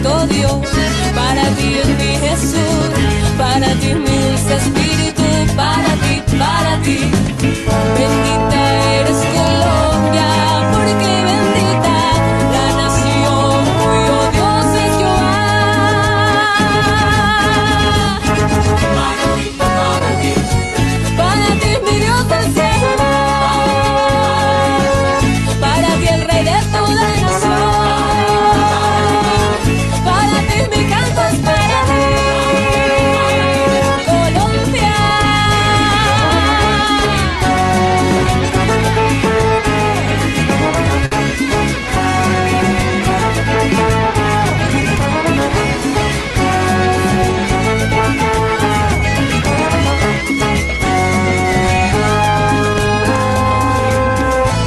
Bendito Dios, para ti es mi Jesús, para ti mi dulce espíritu, para ti, para ti. Bendita eres Colombia, porque bendita la nación cuyo Dios es Jehová. Para ti mi Dios del cielo, para ti el Rey de toda nación, para ti mi canto es para ti, Colombia.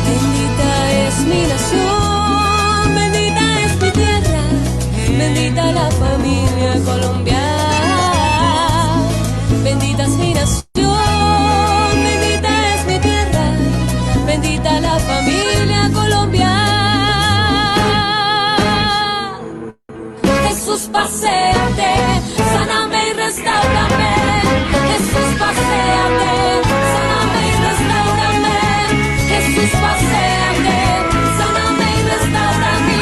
Bendita es mi nación, bendita es mi tierra, bendita la familia colombiana. Bendita es mi nación, bendita es mi tierra, bendita la familia colombiana. Jesús, paséate, sáname y restaurame. Jesús, paséate, sáname y restaurame. Jesús, paséate, sáname y restaura mi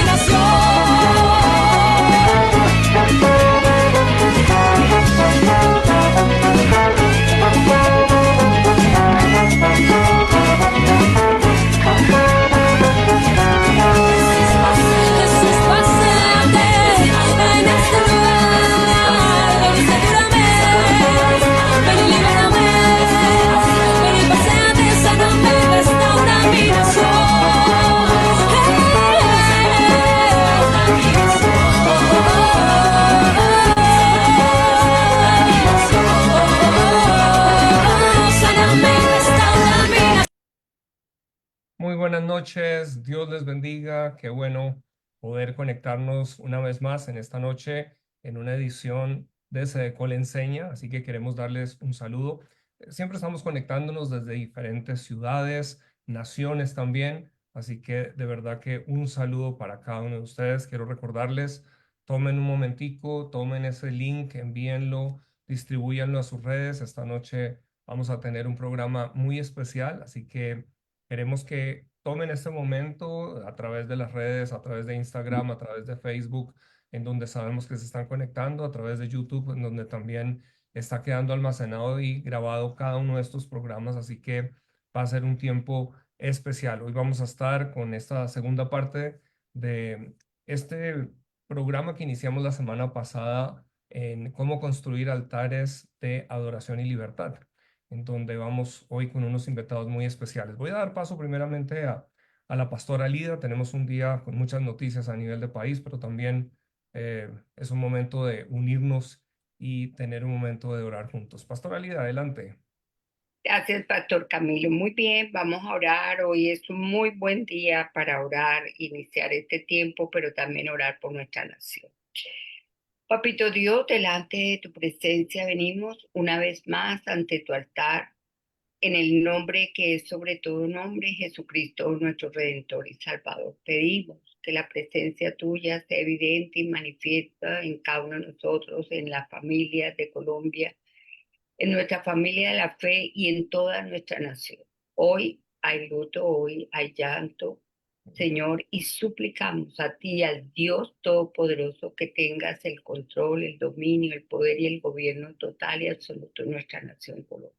Jesús, paséate en este lugar. Ven y satúrame, ven y libérame, ven y paséate, sáname y restaura mi Muy buenas noches, Dios les bendiga, qué bueno poder conectarnos una vez más en esta noche en una edición de Cedecol Enseña, así que queremos darles un saludo. Siempre estamos conectándonos desde diferentes ciudades, naciones también, así que de verdad que un saludo para cada uno de ustedes. Quiero recordarles, tomen un momentico, tomen ese link, envíenlo, distribúyanlo a sus redes. Esta noche vamos a tener un programa muy especial, así que queremos que tomen este momento a través de las redes, a través de Instagram, a través de Facebook, en donde sabemos que se están conectando, a través de YouTube, en donde también está quedando almacenado y grabado cada uno de estos programas. Así que va a ser un tiempo especial. Hoy vamos a estar con esta segunda parte de este programa que iniciamos la semana pasada en cómo construir altares de adoración y libertad, en donde vamos hoy con unos invitados muy especiales. Voy a dar paso primeramente a la pastora Lida. Tenemos un día con muchas noticias a nivel de país, pero también es un momento de unirnos y tener un momento de orar juntos. Pastora Lida, adelante. Gracias, Pastor Camilo. Muy bien, vamos a orar. Hoy es un muy buen día para orar, iniciar este tiempo, pero también orar por nuestra nación. Papito Dios, delante de tu presencia venimos una vez más ante tu altar, en el nombre que es sobre todo nombre, Jesucristo, nuestro Redentor y Salvador. Pedimos que la presencia tuya sea evidente y manifiesta en cada uno de nosotros, en las familias de Colombia, en nuestra familia de la fe y en toda nuestra nación. Hoy hay luto, hoy hay llanto, Señor, y suplicamos a ti, al Dios Todopoderoso, que tengas el control, el dominio, el poder y el gobierno total y absoluto de nuestra nación Colombia.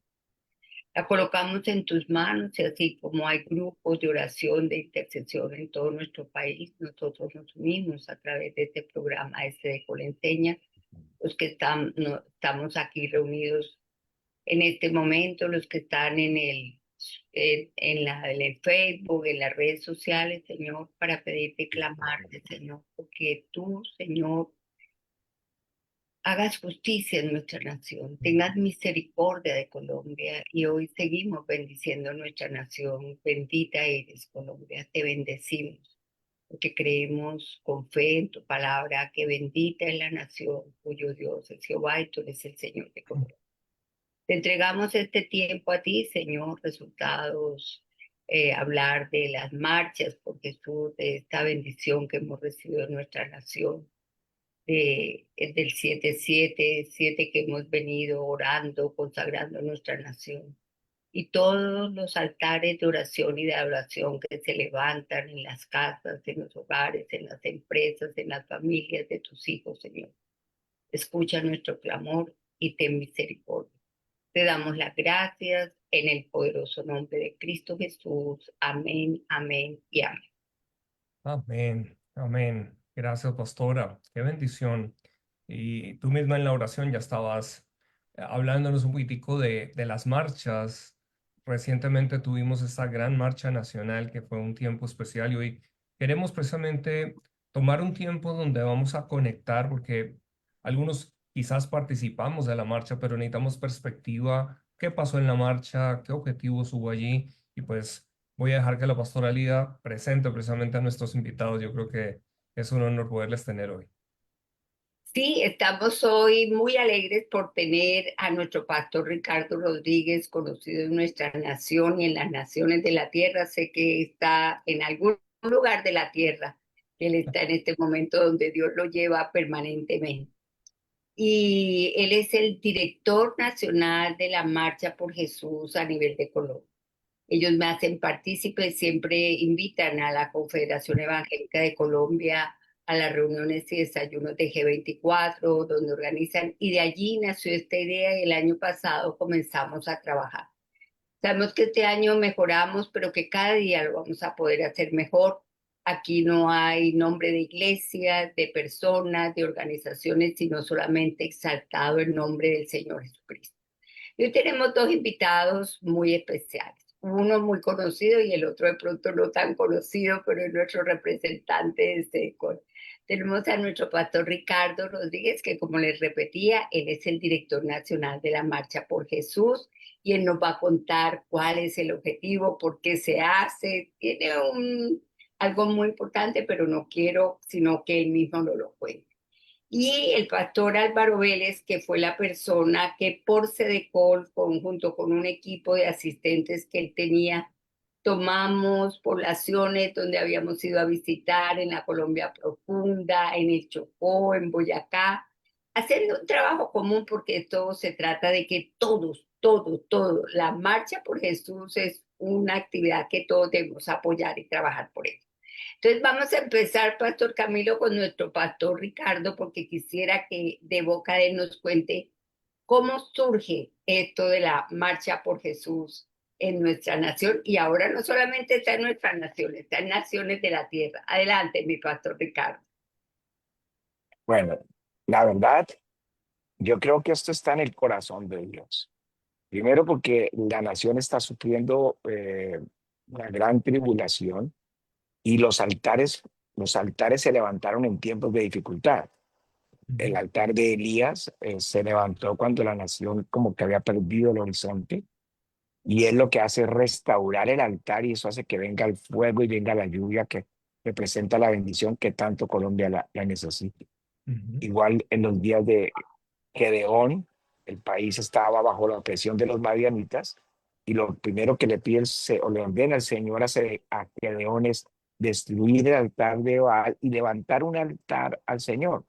La colocamos en tus manos y así como hay grupos de oración, de intercesión en todo nuestro país, nosotros nos unimos a través de este programa de Colenseña, los que estamos aquí reunidos en este momento, los que están en el Facebook, en las redes sociales, Señor, para pedirte, clamarte, Señor, porque tú, Señor, hagas justicia en nuestra nación, tengas misericordia de Colombia y hoy seguimos bendiciendo nuestra nación. Bendita eres, Colombia, te bendecimos, porque creemos con fe en tu palabra que bendita es la nación cuyo Dios es Jehová y tú eres el Señor de Colombia. Te entregamos este tiempo a ti, Señor, resultados, hablar de las marchas por Jesús, de esta bendición que hemos recibido en nuestra nación, es del 7-7, 7 que hemos venido orando, consagrando nuestra nación. Y todos los altares de oración y de adoración que se levantan en las casas, en los hogares, en las empresas, en las familias de tus hijos, Señor. Escucha nuestro clamor y ten misericordia. Te damos las gracias en el poderoso nombre de Cristo Jesús. Amén, amén y amén. Amén, amén. Gracias, pastora. Qué bendición. Y tú misma en la oración ya estabas hablándonos un poquitico de las marchas. Recientemente tuvimos esta gran marcha nacional que fue un tiempo especial y hoy queremos precisamente tomar un tiempo donde vamos a conectar porque algunos quizás participamos de la marcha, pero necesitamos perspectiva, qué pasó en la marcha, qué objetivos hubo allí y pues voy a dejar que la pastora Lida presente precisamente a nuestros invitados. Yo creo que es un honor poderles tener hoy. Sí, estamos hoy muy alegres por tener a nuestro pastor Ricardo Rodríguez, conocido en nuestra nación y en las naciones de la tierra. Sé que está en algún lugar de la tierra. Él está en este momento donde Dios lo lleva permanentemente. Y él es el director nacional de la Marcha por Jesús a nivel de Colombia. Ellos me hacen partícipe, siempre invitan a la Confederación Evangélica de Colombia a las reuniones y desayunos de G24, donde organizan, y de allí nació esta idea y el año pasado comenzamos a trabajar. Sabemos que este año mejoramos, pero que cada día lo vamos a poder hacer mejor. Aquí no hay nombre de iglesias, de personas, de organizaciones, sino solamente exaltado el nombre del Señor Jesucristo. Y hoy tenemos dos invitados muy especiales. Uno muy conocido y el otro de pronto no tan conocido, pero es nuestro representante de SECOL. Tenemos a nuestro pastor Ricardo Rodríguez, que como les repetía, él es el director nacional de la Marcha por Jesús y él nos va a contar cuál es el objetivo, por qué se hace. Tiene algo muy importante, pero no quiero sino que él mismo nos lo cuente. Y el pastor Álvaro Vélez, que fue la persona que por Sedecol, junto con un equipo de asistentes que él tenía, tomamos poblaciones donde habíamos ido a visitar en la Colombia profunda, en el Chocó, en Boyacá, haciendo un trabajo común porque esto se trata de que todos, la marcha por Jesús es una actividad que todos debemos apoyar y trabajar por ella. Entonces vamos a empezar, Pastor Camilo, con nuestro pastor Ricardo, porque quisiera que de boca de él nos cuente cómo surge esto de la marcha por Jesús en nuestra nación. Y ahora no solamente está en nuestra nación, está en naciones de la tierra. Adelante, mi pastor Ricardo. Bueno, la verdad, yo creo que esto está en el corazón de Dios. Primero porque la nación está sufriendo una gran tribulación y los altares se levantaron en tiempos de dificultad. El altar de Elías se levantó cuando la nación como que había perdido el horizonte y él lo que hace es restaurar el altar y eso hace que venga el fuego y venga la lluvia que representa la bendición que tanto Colombia la necesita. Igual en los días de Gedeón, el país estaba bajo la opresión de los madianitas y lo primero que le pide o le ordena el Señor a Gedeón es destruir el altar de Baal y levantar un altar al Señor.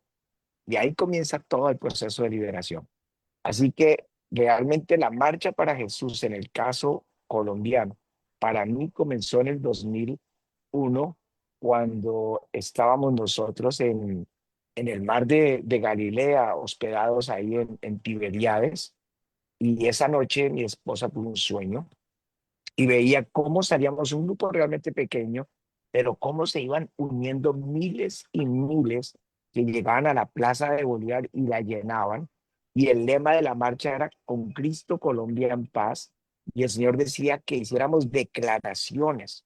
Y ahí comienza todo el proceso de liberación. Así que realmente la marcha para Jesús en el caso colombiano, para mí comenzó en el 2001 cuando estábamos nosotros en el mar de Galilea, hospedados ahí en Tiberíades, y esa noche mi esposa tuvo un sueño y veía cómo salíamos un grupo realmente pequeño, pero cómo se iban uniendo miles y miles que llegaban a la Plaza de Bolívar y la llenaban. Y el lema de la marcha era "Con Cristo Colombia en paz". Y el Señor decía que hiciéramos declaraciones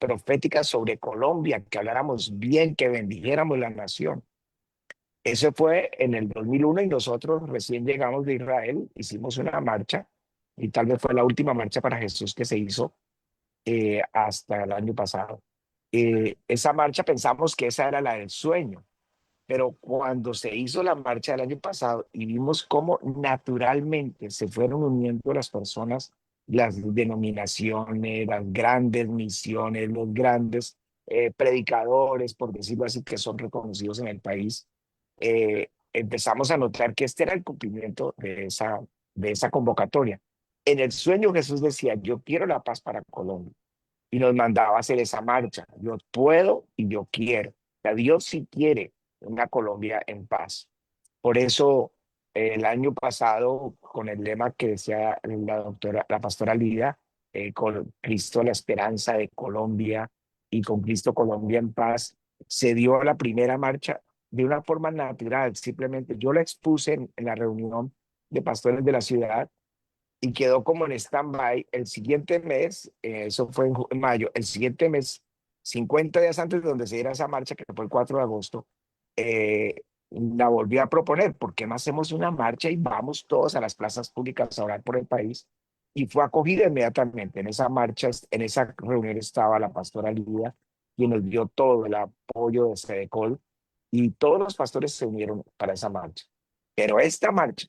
proféticas sobre Colombia, que habláramos bien, que bendijéramos la nación. Eso fue en el 2001 y nosotros recién llegamos de Israel, hicimos una marcha y tal vez fue la última marcha para Jesús que se hizo hasta el año pasado. Esa marcha pensamos que esa era la del sueño, pero cuando se hizo la marcha del año pasado y vimos cómo naturalmente se fueron uniendo las personas, las denominaciones, las grandes misiones, los grandes predicadores, por decirlo así, que son reconocidos en el país, empezamos a notar que este era el cumplimiento de esa convocatoria. En el sueño Jesús decía, yo quiero la paz para Colombia y nos mandaba a hacer esa marcha. Yo puedo y yo quiero. O sea, Dios sí quiere una Colombia en paz. Por eso el año pasado, con el lema que decía la pastora Lida, con Cristo la esperanza de Colombia y con Cristo Colombia en paz, se dio la primera marcha de una forma natural. Simplemente yo la expuse en la reunión de pastores de la ciudad y quedó como en stand-by. El siguiente mes, eso fue en mayo, el siguiente mes, 50 días antes de donde se diera esa marcha, que fue el 4 de agosto, la volví a proponer, ¿por qué no hacemos una marcha y vamos todos a las plazas públicas a orar por el país? Y fue acogida inmediatamente. En esa marcha, en esa reunión estaba la pastora Lidia, quien nos dio todo el apoyo de Sedecol, y todos los pastores se unieron para esa marcha. Pero esta marcha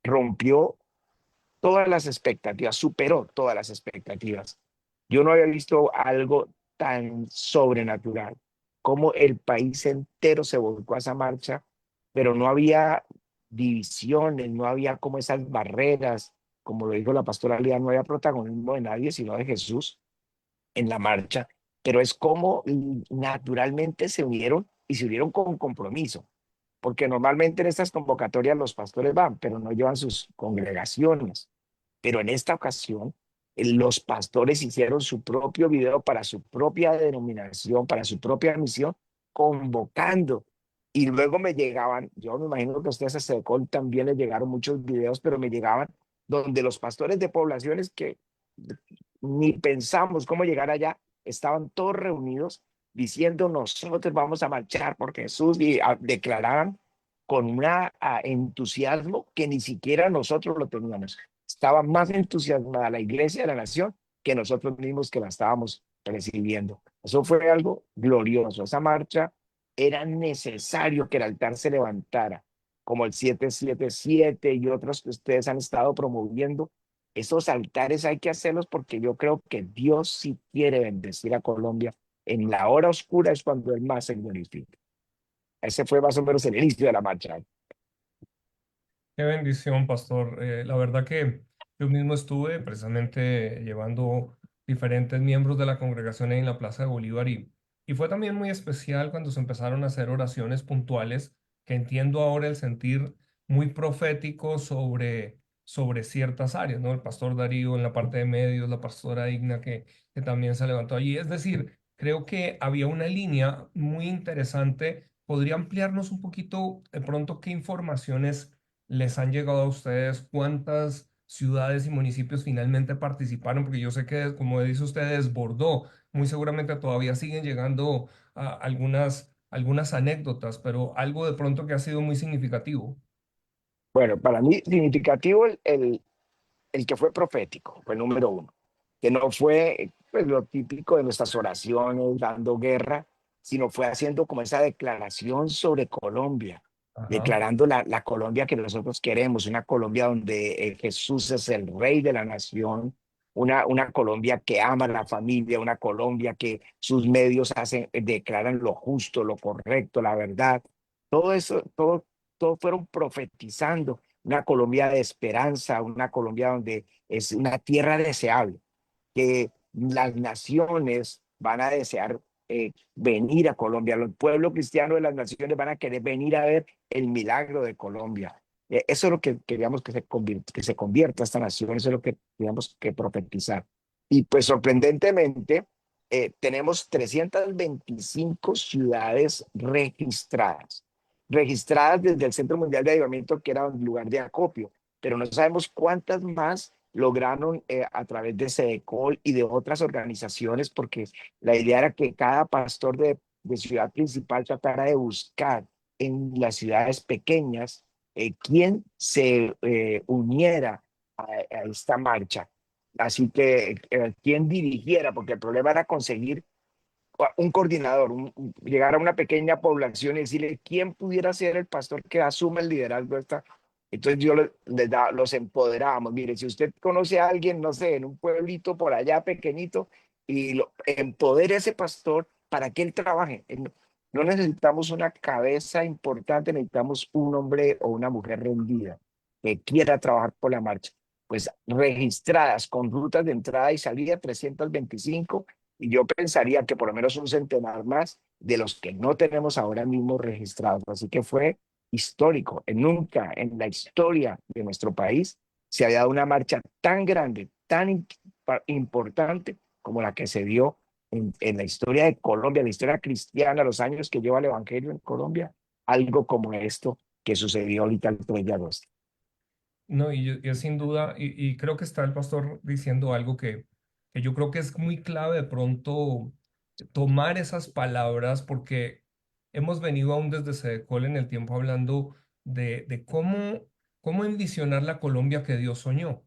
rompió todas las expectativas, superó todas las expectativas. Yo no había visto algo tan sobrenatural, como el país entero se volcó a esa marcha, pero no había divisiones, no había como esas barreras, como lo dijo la pastora Lía, no había protagonismo de nadie, sino de Jesús en la marcha, pero es como naturalmente se unieron y se unieron con compromiso, porque normalmente en estas convocatorias los pastores van, pero no llevan sus congregaciones. Pero en esta ocasión, los pastores hicieron su propio video para su propia denominación, para su propia misión, convocando. Y luego me llegaban, yo me imagino que a ustedes a Sedecol también les llegaron muchos videos, pero me llegaban donde los pastores de poblaciones que ni pensamos cómo llegar allá, estaban todos reunidos diciendo nosotros vamos a marchar por Jesús y declaraban con un entusiasmo que ni siquiera nosotros lo teníamos. Estaba más entusiasmada la iglesia de la nación que nosotros mismos que la estábamos recibiendo. Eso fue algo glorioso. Esa marcha era necesario que el altar se levantara, como el 777 y otros que ustedes han estado promoviendo. Esos altares hay que hacerlos porque yo creo que Dios sí quiere bendecir a Colombia. En la hora oscura es cuando Él más se glorifica. Ese fue más o menos el inicio de la marcha. Qué bendición, pastor. La verdad que yo mismo estuve precisamente llevando diferentes miembros de la congregación ahí en la Plaza de Bolívar y fue también muy especial cuando se empezaron a hacer oraciones puntuales, que entiendo ahora el sentir muy profético sobre ciertas áreas, ¿no? El pastor Darío en la parte de medios, la pastora Igna que también se levantó allí. Es decir, creo que había una línea muy interesante. ¿Podría ampliarnos un poquito de pronto qué informaciones les han llegado a ustedes? ¿Cuántas ciudades y municipios finalmente participaron? Porque yo sé que, como dice usted, desbordó. Muy seguramente todavía siguen llegando a algunas anécdotas, pero algo de pronto que ha sido muy significativo. Bueno, para mí significativo el que fue profético, fue el número uno, que no fue pues, lo típico de nuestras oraciones dando guerra, sino fue haciendo como esa declaración sobre Colombia, Ajá. declarando la Colombia que nosotros queremos, una Colombia donde Jesús es el rey de la nación, una Colombia que ama a la familia, una Colombia que sus medios declaran lo justo, lo correcto, la verdad. Todo eso, todo fueron profetizando una Colombia de esperanza, una Colombia donde es una tierra deseable, que las naciones van a desear venir a Colombia, los pueblos cristianos de las naciones van a querer venir a ver el milagro de Colombia. Eso es lo que queríamos que se convierta esta nación, eso es lo que queríamos que profetizar. Y pues sorprendentemente, tenemos 325 ciudades registradas desde el Centro Mundial de Avivamiento, que era un lugar de acopio, pero no sabemos cuántas más lograron a través de Sedecol y de otras organizaciones, porque la idea era que cada pastor de ciudad principal tratara de buscar en las ciudades pequeñas quien se uniera a esta marcha. Así que quien dirigiera, porque el problema era conseguir un coordinador, llegar a una pequeña población y decirle quién pudiera ser el pastor que asume el liderazgo de esta. Entonces yo los empoderábamos. Mire, si usted conoce a alguien, no sé, en un pueblito por allá pequeñito, y empodere a ese pastor para que él trabaje. No necesitamos una cabeza importante, necesitamos un hombre o una mujer rendida que quiera trabajar por la marcha. Pues registradas con rutas de entrada y salida 325, y yo pensaría que por lo menos un centenar más de los que no tenemos ahora mismo registrados. Así que fue histórico. Nunca en la historia de nuestro país se había dado una marcha tan grande, tan importante como la que se dio en la historia de Colombia, la historia cristiana, los años que lleva el Evangelio en Colombia, algo como esto que sucedió ahorita el 3 de agosto. No, y sin duda, y creo que está el pastor diciendo algo que yo creo que es muy clave de pronto tomar esas palabras, porque hemos venido aún desde Sedecol en el tiempo hablando de cómo envisionar la Colombia que Dios soñó,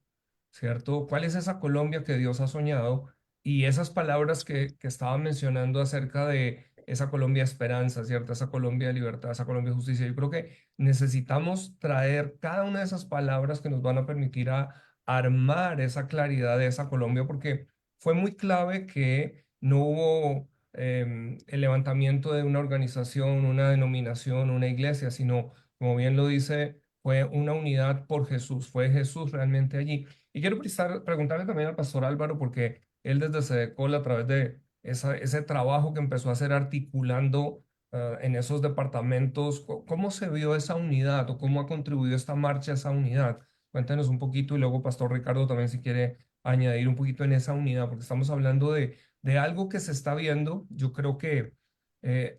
¿cierto? ¿Cuál es esa Colombia que Dios ha soñado? Y esas palabras que estaba mencionando acerca de esa Colombia de esperanza, ¿cierto? Esa Colombia de libertad, esa Colombia de justicia. Yo creo que necesitamos traer cada una de esas palabras que nos van a permitir a armar esa claridad de esa Colombia, porque fue muy clave que no hubo el levantamiento de una organización, una denominación, una iglesia, sino, como bien lo dice, fue una unidad por Jesús, fue Jesús realmente allí. Y quiero preguntarle también al pastor Álvaro, porque él desde Sedecol, a través de ese trabajo que empezó a hacer articulando en esos departamentos, ¿cómo se vio esa unidad o cómo ha contribuido esta marcha a esa unidad? Cuéntanos un poquito y luego Pastor Ricardo también si quiere añadir un poquito en esa unidad, porque estamos hablando de algo que se está viendo. Yo creo que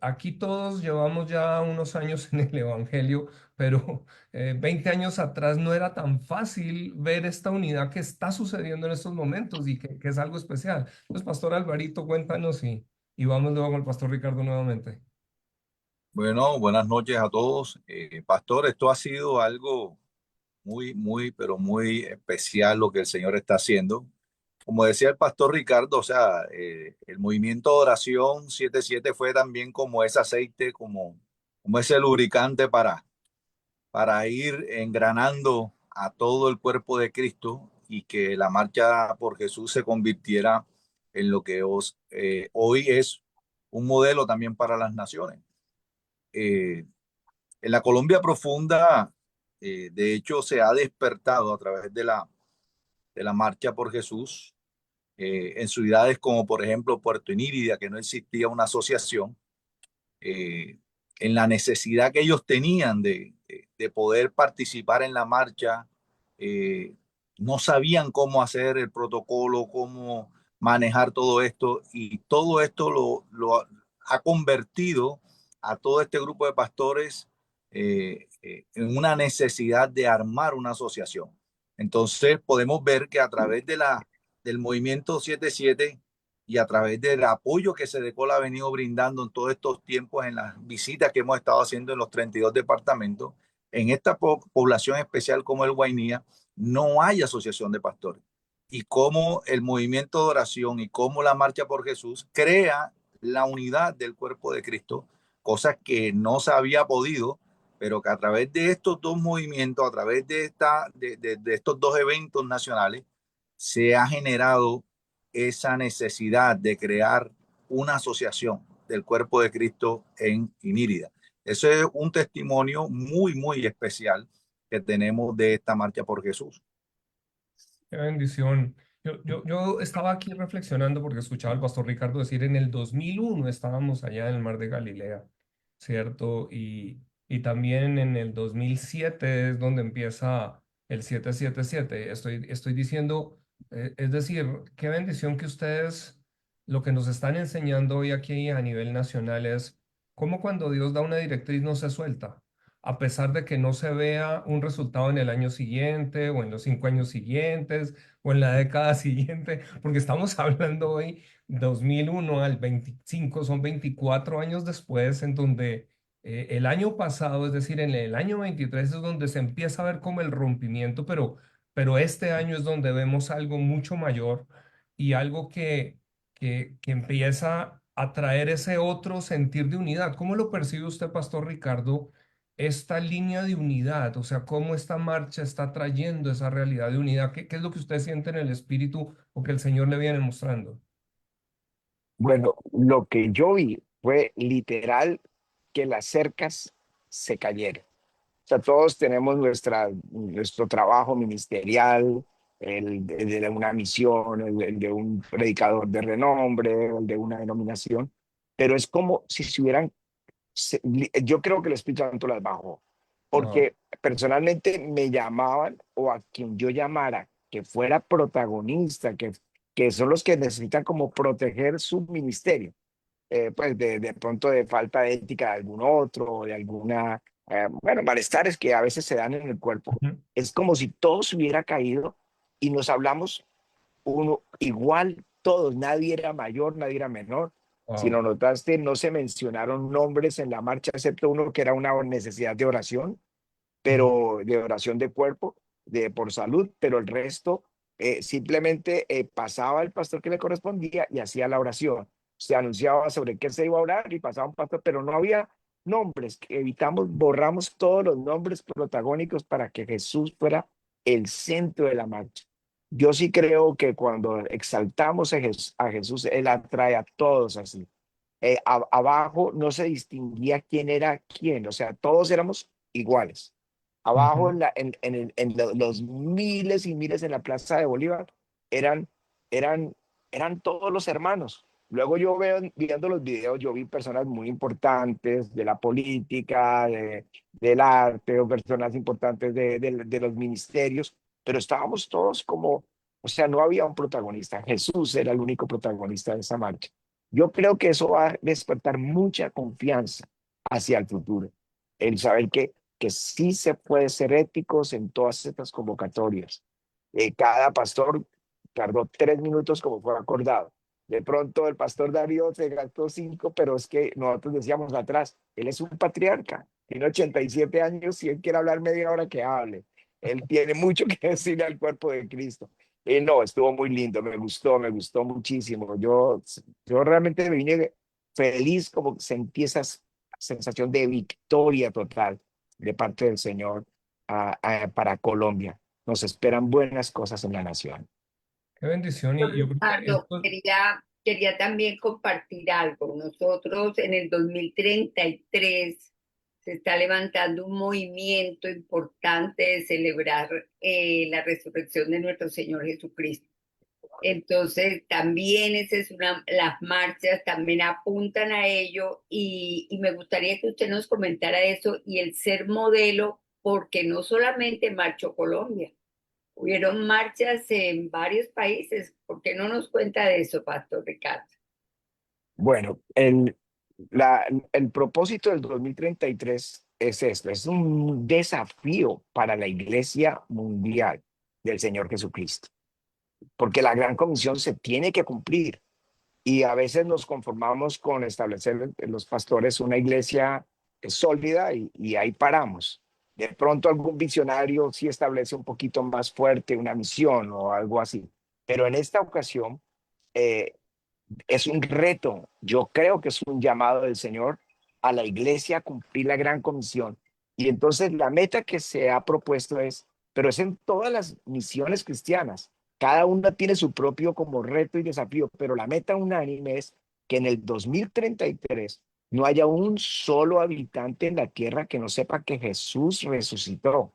aquí todos llevamos ya unos años en el Evangelio, pero 20 años atrás no era tan fácil ver esta unidad que está sucediendo en estos momentos y que es algo especial. Entonces, Pastor Alvarito, cuéntanos y vamos luego con el Pastor Ricardo nuevamente. Bueno, buenas noches a todos. Pastor, esto ha sido algo pero muy especial lo que el Señor está haciendo. Como decía el pastor Ricardo, o sea, el movimiento de oración 77 fue también como ese aceite, como ese lubricante para ir engranando a todo el cuerpo de Cristo y que la marcha por Jesús se convirtiera en lo que hoy es un modelo también para las naciones. En la Colombia profunda, de hecho, se ha despertado a través de la marcha por Jesús, en ciudades como por ejemplo Puerto Inírida, que no existía una asociación, en la necesidad que ellos tenían de poder participar en la marcha. No sabían cómo hacer el protocolo, cómo manejar todo esto, y todo esto lo ha convertido a todo este grupo de pastores en una necesidad de armar una asociación. Entonces podemos ver que a través del movimiento 77 y a través del apoyo que Sedecol ha venido brindando en todos estos tiempos, en las visitas que hemos estado haciendo en los 32 departamentos, en esta población especial como el Guainía, no hay asociación de pastores. Y cómo el movimiento de oración y cómo la marcha por Jesús crea la unidad del cuerpo de Cristo, cosas que no se había podido, pero que a través de estos dos movimientos, a través de estos dos eventos nacionales, se ha generado esa necesidad de crear una asociación del cuerpo de Cristo en Inírida. Eso es un testimonio muy especial que tenemos de esta marcha por Jesús. Qué bendición. Yo estaba aquí reflexionando porque escuchaba al pastor Ricardo decir en el 2001 estábamos allá en el Mar de Galilea, ¿cierto? Y también en el 2007 es donde empieza el 777. Estoy diciendo, es decir, qué bendición que ustedes lo que nos están enseñando hoy aquí a nivel nacional es cómo cuando Dios da una directriz no se suelta a pesar de que no se vea un resultado en el año siguiente o en los 5 años siguientes o en la década siguiente, porque estamos hablando hoy 2001 al 25, son 24 años después, en donde el año pasado, es decir, en el año 23 es donde se empieza a ver como el rompimiento, pero este año es donde vemos algo mucho mayor y algo que empieza a traer ese otro sentir de unidad. ¿Cómo lo percibe usted, Pastor Ricardo? Esta línea de unidad, o sea, cómo esta marcha está trayendo esa realidad de unidad. ¿Qué es lo que usted siente en el espíritu o que el Señor le viene mostrando? Bueno, lo que yo vi fue literal que las cercas se cayeron. O sea, todos tenemos nuestro trabajo ministerial, el de una misión, el de un predicador de renombre, el de una denominación, pero es como si se hubieran, yo creo que el Espíritu Santo las bajó, Wow. porque personalmente me llamaban o a quien yo llamara que fuera protagonista, que son los que necesitan como proteger su ministerio, pues de pronto de falta de ética de algún otro, o de alguna, bueno, malestares que a veces se dan en el cuerpo. Ujú. Es como si todo se hubiera caído y nos hablamos uno igual, todos, nadie era mayor, nadie era menor. Si Wow. lo notaste, no se mencionaron nombres en la marcha, excepto uno que era una necesidad de oración, Ujú. pero de oración de cuerpo, por salud, pero el resto simplemente pasaba el pastor que le correspondía y hacía la oración. Se anunciaba sobre qué se iba a orar y pasaba un pastor, pero no había nombres. Evitamos, borramos todos los nombres protagónicos para que Jesús fuera el centro de la marcha. Yo sí creo que cuando exaltamos a Jesús, Él atrae a todos así. Abajo no se distinguía quién era quién, o sea, todos éramos iguales. Abajo Ujú. los miles y miles en la Plaza de Bolívar eran, eran todos los hermanos. Luego yo viendo los videos, yo vi personas muy importantes de la política, del arte, o personas importantes de los ministerios, pero estábamos todos como, o sea, no había un protagonista. Jesús era el único protagonista de esa marcha. Yo creo que eso va a despertar mucha confianza hacia el futuro. El saber que sí se puede ser éticos en todas estas convocatorias. Cada pastor tardó 3 minutos como fue acordado. De pronto el pastor Darío se gastó 5, pero es que nosotros decíamos atrás, él es un patriarca, tiene 87 años, si él quiere hablar media hora que hable. Él tiene mucho que decirle al cuerpo de Cristo. Y no, estuvo muy lindo, me gustó muchísimo. Yo realmente me vine feliz, como sentí esa sensación de victoria total de parte del Señor para Colombia. Nos esperan buenas cosas en la nación. Qué bendición. Y yo creo que Ricardo, esto, quería también compartir algo. Nosotros en el 2033 se está levantando un movimiento importante de celebrar la resurrección de nuestro Señor Jesucristo. Entonces, también esa es las marchas también apuntan a ello y me gustaría que usted nos comentara eso y el ser modelo, porque no solamente marchó Colombia, hubieron marchas en varios países. ¿Por qué no nos cuenta de eso, Pastor Ricardo? Bueno, el propósito del 2033 es esto, es un desafío para la Iglesia Mundial del Señor Jesucristo, porque la gran comisión se tiene que cumplir. Y a veces nos conformamos con establecer en los pastores una iglesia sólida y ahí paramos. De pronto algún visionario sí establece un poquito más fuerte una misión o algo así. Pero en esta ocasión eh, es un reto. Yo creo que es un llamado del Señor a la iglesia a cumplir la gran comisión. Y entonces la meta que se ha propuesto es, pero es en todas las misiones cristianas. Cada una tiene su propio como reto y desafío, pero la meta unánime es que en el 2033 no haya un solo habitante en la tierra que no sepa que Jesús resucitó.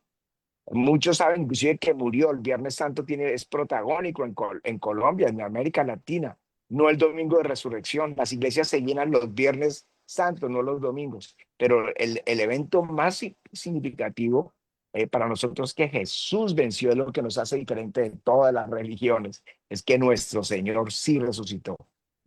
Muchos saben inclusive que murió. El Viernes Santo es protagónico en Colombia, en América Latina, no el domingo de resurrección. Las iglesias se llenan los Viernes Santos, no los domingos. Pero el evento más significativo para nosotros es que Jesús venció, es lo que nos hace diferente de todas las religiones, es que nuestro Señor sí resucitó.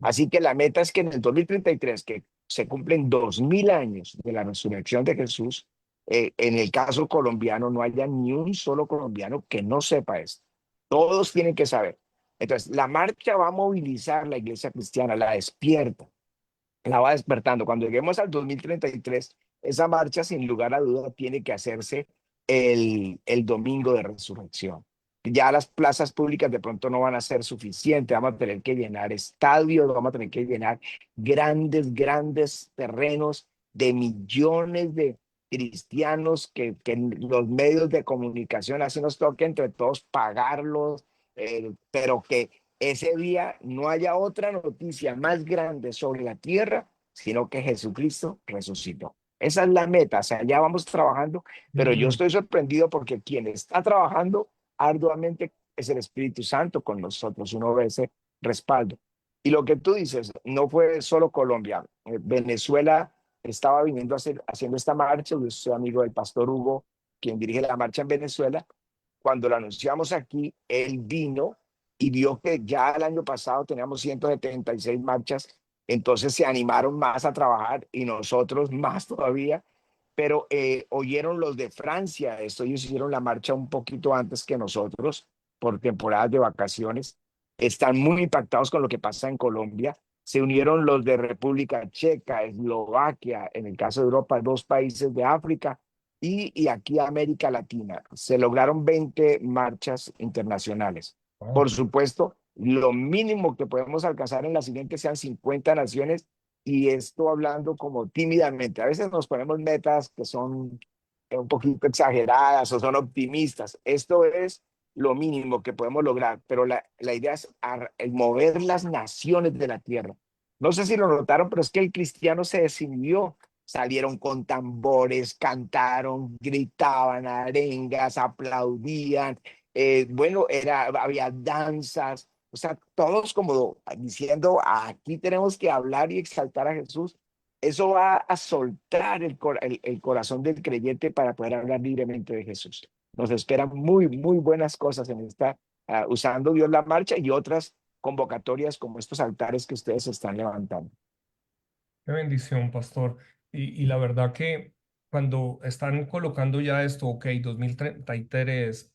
Así que la meta es que en el 2033, que se cumplen 2000 años de la resurrección de Jesús, en el caso colombiano no haya ni un solo colombiano que no sepa esto. Todos tienen que saber. Entonces, la marcha va a movilizar la iglesia cristiana, la despierta, la va despertando. Cuando lleguemos al 2033, esa marcha, sin lugar a duda, tiene que hacerse el domingo de resurrección. Ya las plazas públicas de pronto no van a ser suficientes, vamos a tener que llenar estadios, vamos a tener que llenar grandes terrenos de millones de cristianos que los medios de comunicación así nos toque entre todos pagarlos, pero que ese día no haya otra noticia más grande sobre la tierra, sino que Jesucristo resucitó. Esa es la meta, o sea, ya vamos trabajando, pero yo estoy sorprendido porque quien está trabajando arduamente es el Espíritu Santo con nosotros, uno ve ese respaldo. Y lo que tú dices, no fue solo Colombia, Venezuela estaba viniendo haciendo esta marcha, yo soy amigo del pastor Hugo, quien dirige la marcha en Venezuela. Cuando lo anunciamos aquí, él vino y vio que ya el año pasado teníamos 176 marchas, entonces se animaron más a trabajar y nosotros más todavía, pero oyeron los de Francia, esto ellos hicieron la marcha un poquito antes que nosotros por temporadas de vacaciones, están muy impactados con lo que pasa en Colombia, se unieron los de República Checa, Eslovaquia, en el caso de Europa, 2 países de África y aquí América Latina. Se lograron 20 marchas internacionales. Por supuesto, lo mínimo que podemos alcanzar en la siguiente sean 50 naciones y esto hablando como tímidamente. A veces nos ponemos metas que son un poquito exageradas o son optimistas. Esto es lo mínimo que podemos lograr, pero la idea es el mover las naciones de la tierra. No sé si lo notaron, pero es que el cristiano se desinhibió. Salieron con tambores, cantaron, gritaban arengas, aplaudían. Bueno, había danzas, o sea, todos como diciendo, aquí tenemos que hablar y exaltar a Jesús. Eso va a soltar el corazón del creyente para poder hablar libremente de Jesús. Nos esperan muy, muy buenas cosas en esta, usando Dios la marcha y otras convocatorias como estos altares que ustedes están levantando. Qué bendición, pastor. Y la verdad que cuando están colocando ya esto, ok, 2033,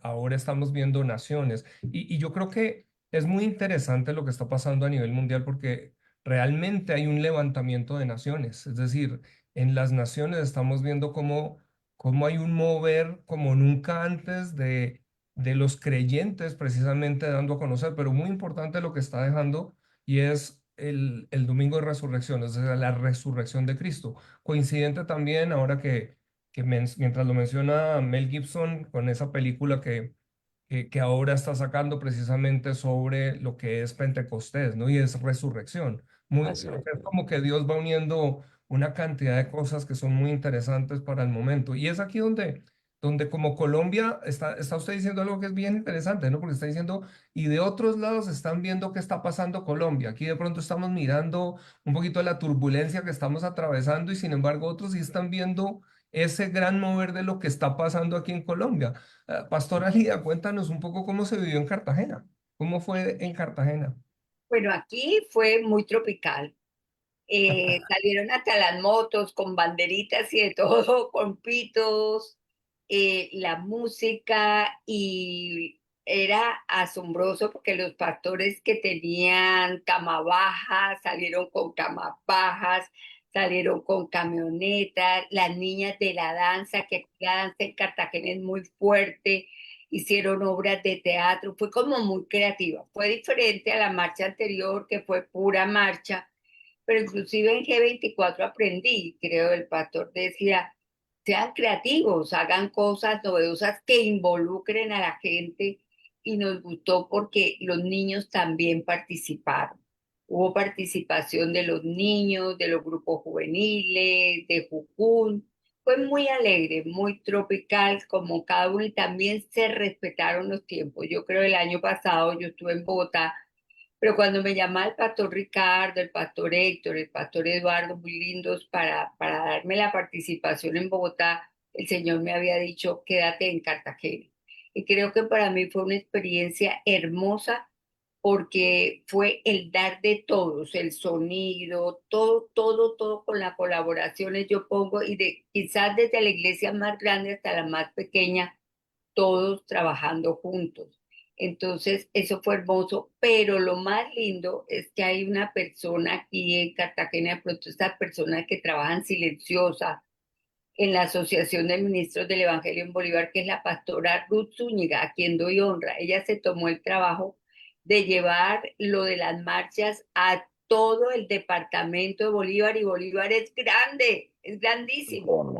ahora estamos viendo naciones. Y yo creo que es muy interesante lo que está pasando a nivel mundial porque realmente hay un levantamiento de naciones. Es decir, en las naciones estamos viendo cómo hay un mover como nunca antes de los creyentes precisamente dando a conocer, pero muy importante lo que está dejando y es el domingo de resurrección, es decir, la resurrección de Cristo. Coincidente también ahora mientras lo menciona Mel Gibson con esa película que ahora está sacando precisamente sobre lo que es Pentecostés, ¿no? Y es resurrección. Así Es es. como que Dios va uniendo una cantidad de cosas que son muy interesantes para el momento. Y es aquí donde como Colombia está usted diciendo algo que es bien interesante, ¿no? Porque está diciendo, y de otros lados están viendo qué está pasando Colombia. Aquí de pronto estamos mirando un poquito la turbulencia que estamos atravesando y sin embargo otros sí están viendo ese gran mover de lo que está pasando aquí en Colombia. Pastora Lía, cuéntanos un poco cómo se vivió en Cartagena. ¿Cómo fue en Cartagena? Bueno, aquí fue muy tropical. Salieron hasta las motos con banderitas y de todo, con pitos, la música y era asombroso porque los pastores que tenían cama baja salieron con camas bajas, salieron con camionetas, las niñas de la danza, que aquí la danza en Cartagena es muy fuerte, hicieron obras de teatro, fue como muy creativa, fue diferente a la marcha anterior que fue pura marcha, pero inclusive en G24 aprendí, creo, el pastor decía, sean creativos, hagan cosas novedosas que involucren a la gente y nos gustó porque los niños también participaron. Hubo participación de los niños, de los grupos juveniles, de Jucún. Fue muy alegre, muy tropical como cada uno y también se respetaron los tiempos. Yo creo el año pasado yo estuve en Bogotá, pero cuando me llama el pastor Ricardo, el pastor Héctor, el pastor Eduardo, muy lindos para darme la participación en Bogotá, el Señor me había dicho, quédate en Cartagena. Y creo que para mí fue una experiencia hermosa porque fue el dar de todos, el sonido, todo, todo, todo con las colaboraciones yo pongo y de quizás desde la iglesia más grande hasta la más pequeña todos trabajando juntos. Entonces, eso fue hermoso, pero lo más lindo es que hay una persona aquí en Cartagena, de pronto estas personas que trabajan silenciosas en la Asociación de Ministros del Evangelio en Bolívar, que es la pastora Ruth Zúñiga, a quien doy honra. Ella se tomó el trabajo de llevar lo de las marchas a todo el departamento de Bolívar y Bolívar es grandísimo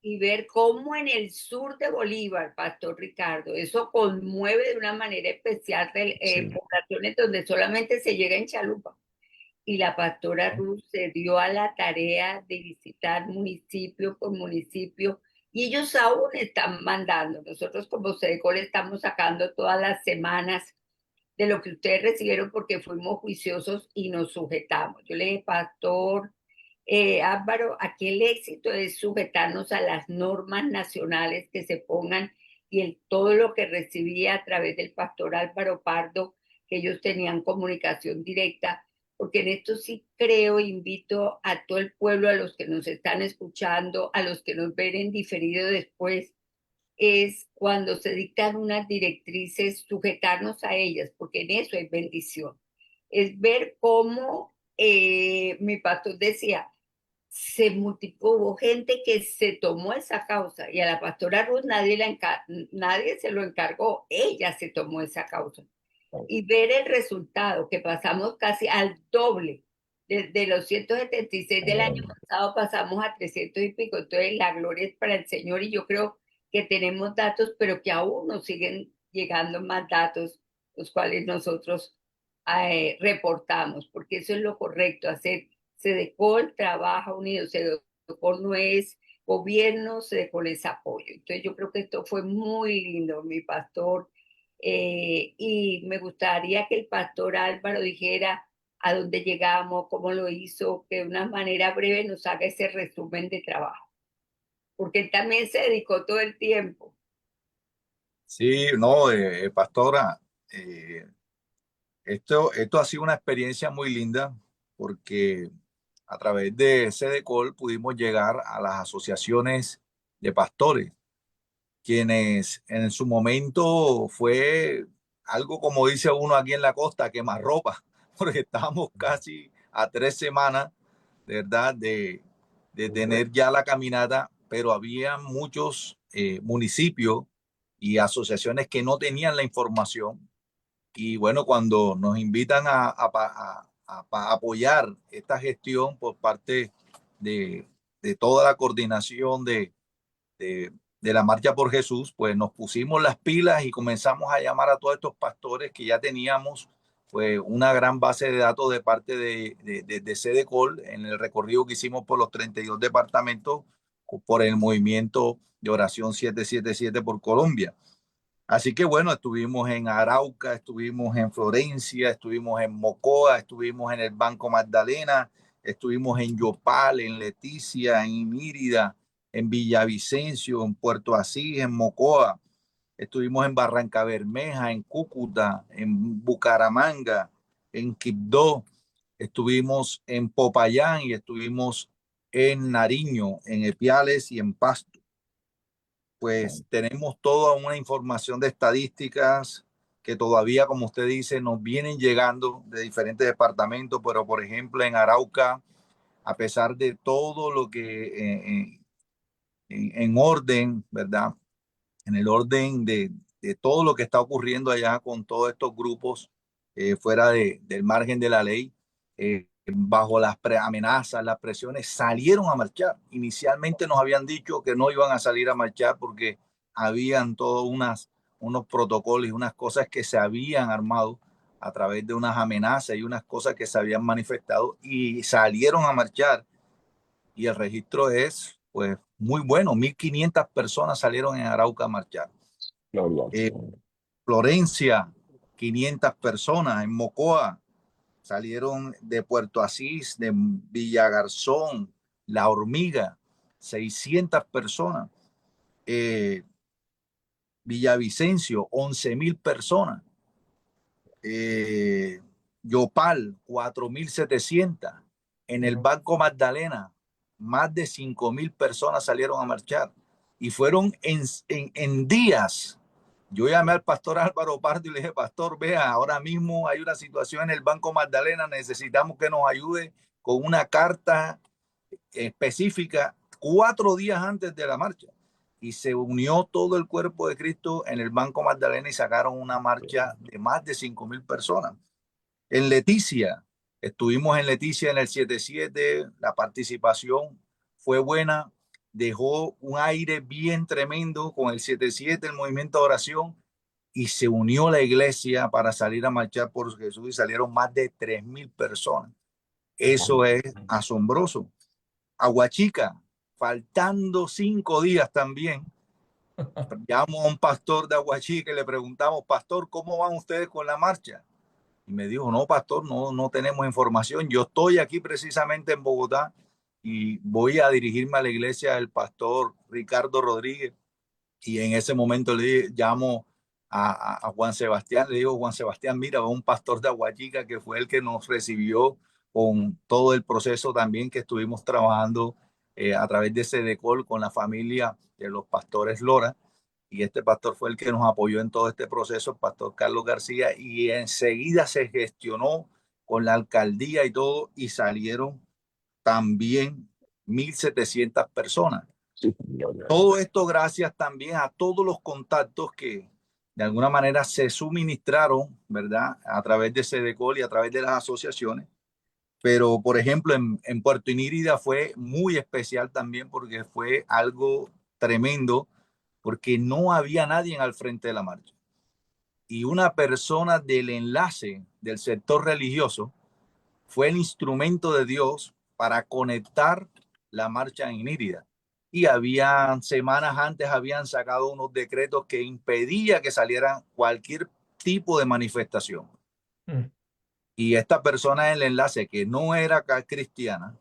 y ver cómo en el sur de Bolívar, Pastor Ricardo, eso conmueve de una manera especial Sí. poblaciones donde solamente se llega en chalupa. y la pastora Ruth se dio a la tarea de visitar municipio por municipio y ellos aún están mandando. Nosotros como SEDECOL estamos sacando todas las semanas de lo que ustedes recibieron porque fuimos juiciosos y nos sujetamos. Yo le dije, pastor Álvaro, aquí el éxito es sujetarnos a las normas nacionales que se pongan y todo lo que recibía a través del pastor Álvaro Pardo, que ellos tenían comunicación directa, porque en esto sí creo, invito a todo el pueblo, a los que nos están escuchando, a los que nos ven en diferido después, es cuando se dictan unas directrices, sujetarnos a ellas, porque en eso hay bendición. Es ver cómo mi pastor decía, se multiplicó, hubo gente que se tomó esa causa y a la pastora Ruth nadie se lo encargó, ella se tomó esa causa. Y ver el resultado, que pasamos casi al doble. De los 176 del año pasado pasamos a 300 y pico, entonces la gloria es para el Señor y yo creo que tenemos datos, pero que aún nos siguen llegando más datos, los cuales nosotros reportamos, porque eso es lo correcto, hacer. SEDECOL trabaja unido, SEDECOL no es gobierno, SEDECOL es apoyo. Entonces yo creo que esto fue muy lindo, mi pastor, y me gustaría que el pastor Álvaro dijera a dónde llegamos, cómo lo hizo, que de una manera breve nos haga ese resumen de trabajo, porque él también se dedicó todo el tiempo. Sí, no, pastora, esto ha sido una experiencia muy linda porque a través de SEDECOL pudimos llegar a las asociaciones de pastores, quienes en su momento fue algo como dice uno aquí en la costa, quemarropa, porque estábamos casi a 3 semanas, de verdad, de tener ya la caminata, pero había muchos municipios y asociaciones que no tenían la información. Y bueno, cuando nos invitan a apoyar esta gestión por parte de toda la coordinación de la Marcha por Jesús, pues nos pusimos las pilas y comenzamos a llamar a todos estos pastores que ya teníamos pues una gran base de datos de parte de SEDECOL en el recorrido que hicimos por los 32 departamentos por el movimiento de oración 777 por Colombia. Así que bueno, estuvimos en Arauca, estuvimos en Florencia, estuvimos en Mocoa, estuvimos en el Banco Magdalena, estuvimos en Yopal, en Leticia, en Mérida, en Villavicencio, en Puerto Asís, en Mocoa, estuvimos en Barranca Bermeja, en Cúcuta, en Bucaramanga, en Quibdó, estuvimos en Popayán y estuvimos en Nariño, en Epiales y en Pasto. Pues tenemos toda una información de estadísticas que todavía, como usted dice, nos vienen llegando de diferentes departamentos, pero por ejemplo en Arauca, a pesar de todo lo que en orden, ¿verdad? En el orden de todo lo que está ocurriendo allá con todos estos grupos fuera del margen de la ley, bajo las amenazas, las presiones, salieron a marchar. Inicialmente nos habían dicho que no iban a salir a marchar porque habían todos unos protocolos y unas cosas que se habían armado a través de unas amenazas y unas cosas que se habían manifestado y salieron a marchar. Y el registro es pues muy bueno. 1.500 personas salieron en Arauca a marchar. Florencia, 500 personas. En Mocoa salieron de Puerto Asís, de Villagarzón, La Hormiga, 600 personas. Villavicencio, 11.000 personas. Yopal, 4.700. En el Banco Magdalena, más de 5.000 personas salieron a marchar. Y fueron en días. Yo llamé al pastor Álvaro Pardo y le dije, pastor, vea, ahora mismo hay una situación en el Banco Magdalena, necesitamos que nos ayude con una carta específica 4 días antes de la marcha. Y se unió todo el cuerpo de Cristo en el Banco Magdalena y sacaron una marcha de más de 5.000 personas. En Leticia, estuvimos en Leticia en el 7-7, la participación fue buena, dejó un aire bien tremendo con el 7-7, el movimiento de oración, y se unió la iglesia para salir a marchar por Jesús y salieron más de 3.000 personas. Eso es asombroso. Aguachica, faltando 5 días también, llamo a un pastor de Aguachica y le preguntamos, pastor, ¿cómo van ustedes con la marcha? Y me dijo, no, pastor, no tenemos información. Yo estoy aquí precisamente en Bogotá y voy a dirigirme a la iglesia del pastor Ricardo Rodríguez. Y en ese momento llamo a Juan Sebastián, le digo, Juan Sebastián, mira, un pastor de Aguachica que fue el que nos recibió con todo el proceso también que estuvimos trabajando a través de Sedecol con la familia de los pastores Lora. Y este pastor fue el que nos apoyó en todo este proceso, el pastor Carlos García, y enseguida se gestionó con la alcaldía y todo, y salieron también 1.700 personas. Sí, Todo esto gracias también a todos los contactos que de alguna manera se suministraron, ¿verdad? A través de Sedecol y a través de las asociaciones. Pero, por ejemplo, en Puerto Inírida fue muy especial también porque fue algo tremendo, porque no había nadie al frente de la marcha. Y una persona del enlace del sector religioso fue el instrumento de Dios para conectar la marcha en Inírida. Y habían semanas antes habían sacado unos decretos que impedía que salieran cualquier tipo de manifestación. Y esta persona en el enlace, que no era cristiana,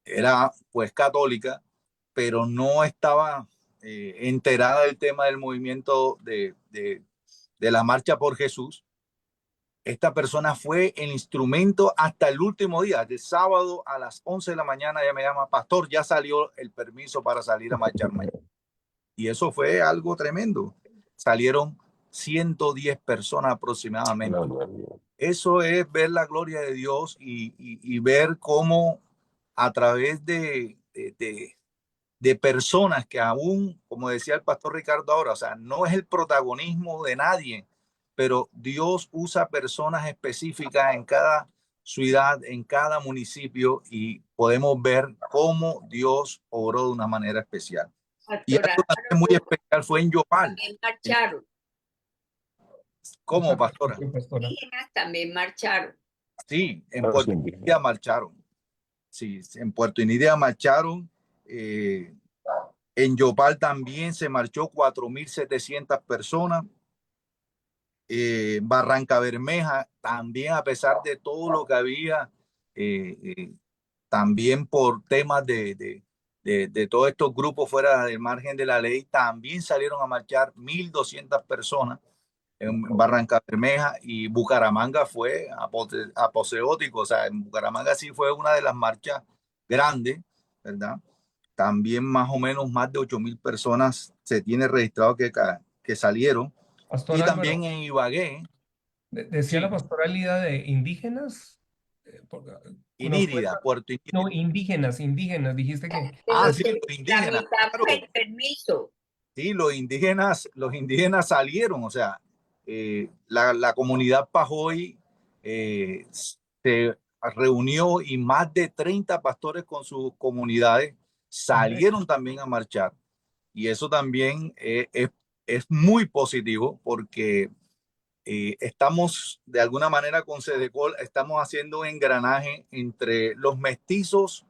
era pues católica, pero no estaba enterada del tema del movimiento de la marcha por Jesús. Esta persona fue el instrumento hasta el último día, el sábado a las 11 de la mañana. Ella me llama, pastor, ya salió el permiso para salir a marchar mañana. Y eso fue algo tremendo. Salieron 110 personas aproximadamente. Eso es ver la gloria de Dios y ver cómo a través de personas que aún, como decía el pastor Ricardo ahora, o sea, no es el protagonismo de nadie, pero Dios usa personas específicas en cada ciudad, en cada municipio, y podemos ver cómo Dios obró de una manera especial. Y algo también muy especial fue en Yopal. Marcharon. ¿Cómo, pastora? Indígenas también marcharon. Sí, en Puerto Inírida marcharon. Sí, en Puerto Inírida marcharon. En Yopal también se marchó 4.700 personas. Barranca Bermeja también, a pesar de todo lo que había, también por temas de todos estos grupos fuera del margen de la ley, también salieron a marchar 1.200 personas en Barranca Bermeja. Y Bucaramanga fue apoteótico, o sea, en Bucaramanga sí fue una de las marchas grandes, ¿verdad? También más o menos más de 8.000 personas se tiene registrado que salieron. Pastor Y Álvaro, también en Ibagué. decía Sí. la pastora Lida de indígenas. Inírida, Puerto Inírida. No, indígenas, dijiste que. Sí, los indígenas. Tramitamos el permiso. Sí, los indígenas salieron, o sea, la comunidad Pajoy se reunió y más de 30 pastores con sus comunidades salieron también a marchar. Y eso también es muy positivo porque estamos de alguna manera con Sedecol, estamos haciendo un engranaje entre los mestizos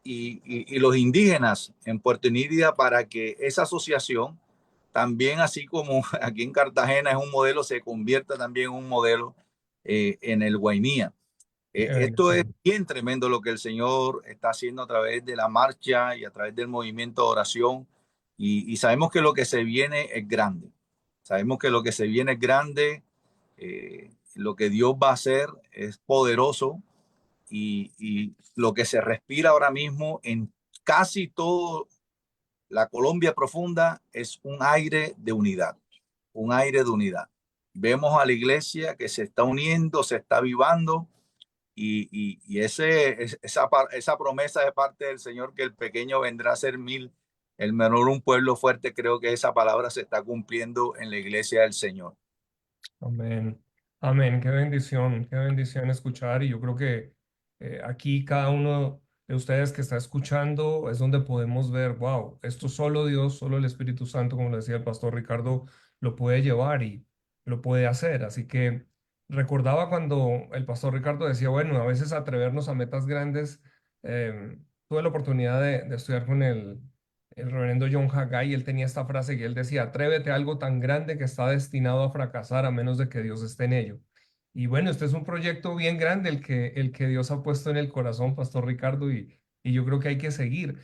y los indígenas en Puerto Inírida para que esa asociación también, así como aquí en Cartagena es un modelo, se convierta también en un modelo en el Guainía. Esto es bien tremendo lo que el Señor está haciendo a través de la marcha y a través del movimiento de oración. Y sabemos que lo que se viene es grande. Sabemos que lo que se viene es grande. Lo que Dios va a hacer es poderoso. Y lo que se respira ahora mismo en casi todo la Colombia profunda es un aire de unidad, un aire de unidad. Vemos a la iglesia que se está uniendo, se está avivando, y esa promesa de parte del Señor, que el pequeño vendrá a ser 1.000, el menor un pueblo fuerte, creo que esa palabra se está cumpliendo en la iglesia del Señor. Amén. Amén. Qué bendición escuchar. Y yo creo que aquí cada uno de ustedes que está escuchando es donde podemos ver, wow, esto solo Dios, solo el Espíritu Santo, como lo decía el pastor Ricardo, lo puede llevar y lo puede hacer. Así que recordaba cuando el pastor Ricardo decía, bueno, a veces atrevernos a metas grandes. Tuve la oportunidad de estudiar con el reverendo John Haggai y él tenía esta frase que él decía, atrévete a algo tan grande que está destinado a fracasar a menos de que Dios esté en ello. Y bueno, este es un proyecto bien grande el que Dios ha puesto en el corazón, pastor Ricardo, y yo creo que hay que seguir.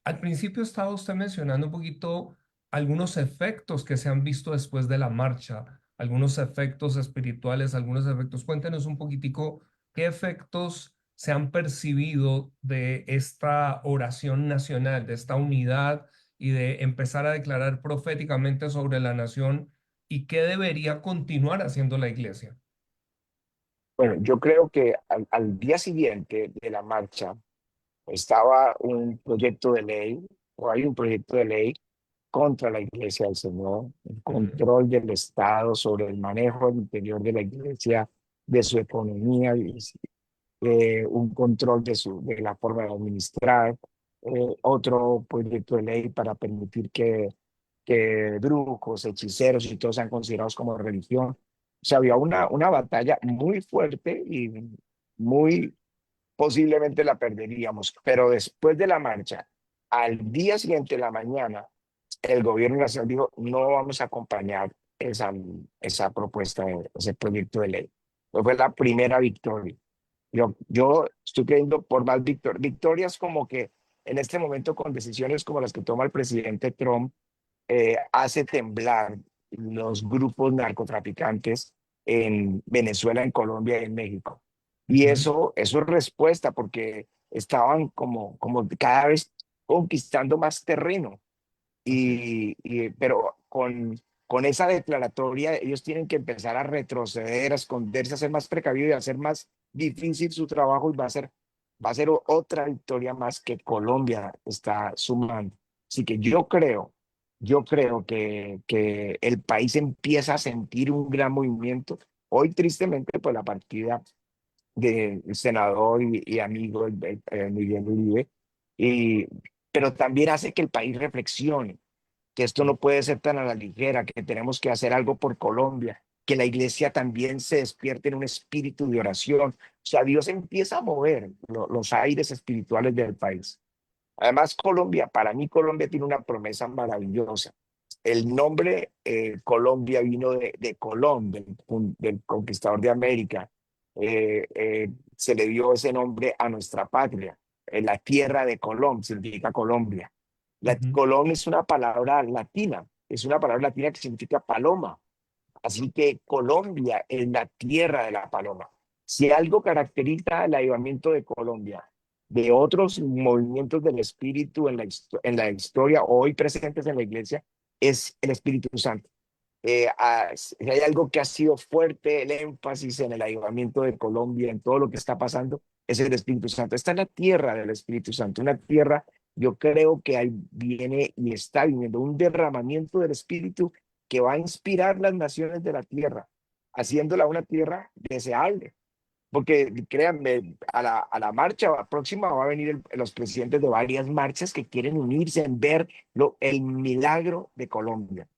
Al principio estaba usted mencionando un poquito algunos efectos que se han visto después de la marcha, algunos efectos espirituales, algunos efectos. Cuéntenos un poquitico qué efectos se han percibido de esta oración nacional, de esta unidad y de empezar a declarar proféticamente sobre la nación y qué debería continuar haciendo la iglesia. Bueno, yo creo que al día siguiente de la marcha estaba un proyecto de ley, o hay un proyecto de ley contra la Iglesia del Señor, el Ujú, control del Estado sobre el manejo al interior de la Iglesia, de su economía, un control de la forma de administrar, otro proyecto de ley para permitir que brujos, hechiceros y todos sean considerados como religión. O sea, había una batalla muy fuerte y muy posiblemente la perderíamos, pero después de la marcha, al día siguiente de la mañana, el gobierno nacional dijo, no vamos a acompañar esa propuesta, ese proyecto de ley. Pues fue la primera victoria. Yo estoy creyendo por más victorias como que en este momento con decisiones como las que toma el presidente Trump, hace temblar los grupos narcotraficantes en Venezuela, en Colombia y en México. Y ujú, eso es respuesta porque estaban como cada vez conquistando más terreno. así es. Pero con esa declaratoria ellos tienen que empezar a retroceder, a esconderse, a ser más precavidos y a hacer más difícil su trabajo y va a ser otra victoria más que Colombia está sumando. Así que yo creo que el país empieza a sentir un gran movimiento. Hoy tristemente pues la partida del senador y amigo Miguel Uribe, y, pero también hace que el país reflexione que esto no puede ser tan a la ligera, que tenemos que hacer algo por Colombia, que la iglesia también se despierte en un espíritu de oración. O sea, Dios empieza a mover los aires espirituales del país. Además, Colombia, para mí Colombia tiene una promesa maravillosa. El nombre Colombia vino de Colón, del conquistador de América. Se le dio ese nombre a nuestra patria. La tierra de Colón significa Colombia. Ujú, Colón es una palabra latina, es una palabra latina que significa paloma. Así que Colombia es la tierra de la paloma. Si algo caracteriza el avivamiento de Colombia de otros movimientos del Espíritu en la historia, hoy presentes en la iglesia, es el Espíritu Santo. Si hay algo que ha sido fuerte, el énfasis en el avivamiento de Colombia, en todo lo que está pasando, es el Espíritu Santo. Esta es la tierra del Espíritu Santo, una tierra, yo creo que ahí viene y está viniendo un derramamiento del Espíritu que va a inspirar las naciones de la tierra, haciéndola una tierra deseable. Porque créanme, a la marcha próxima va a venir los presidentes de varias marchas que quieren unirse en ver el milagro de Colombia.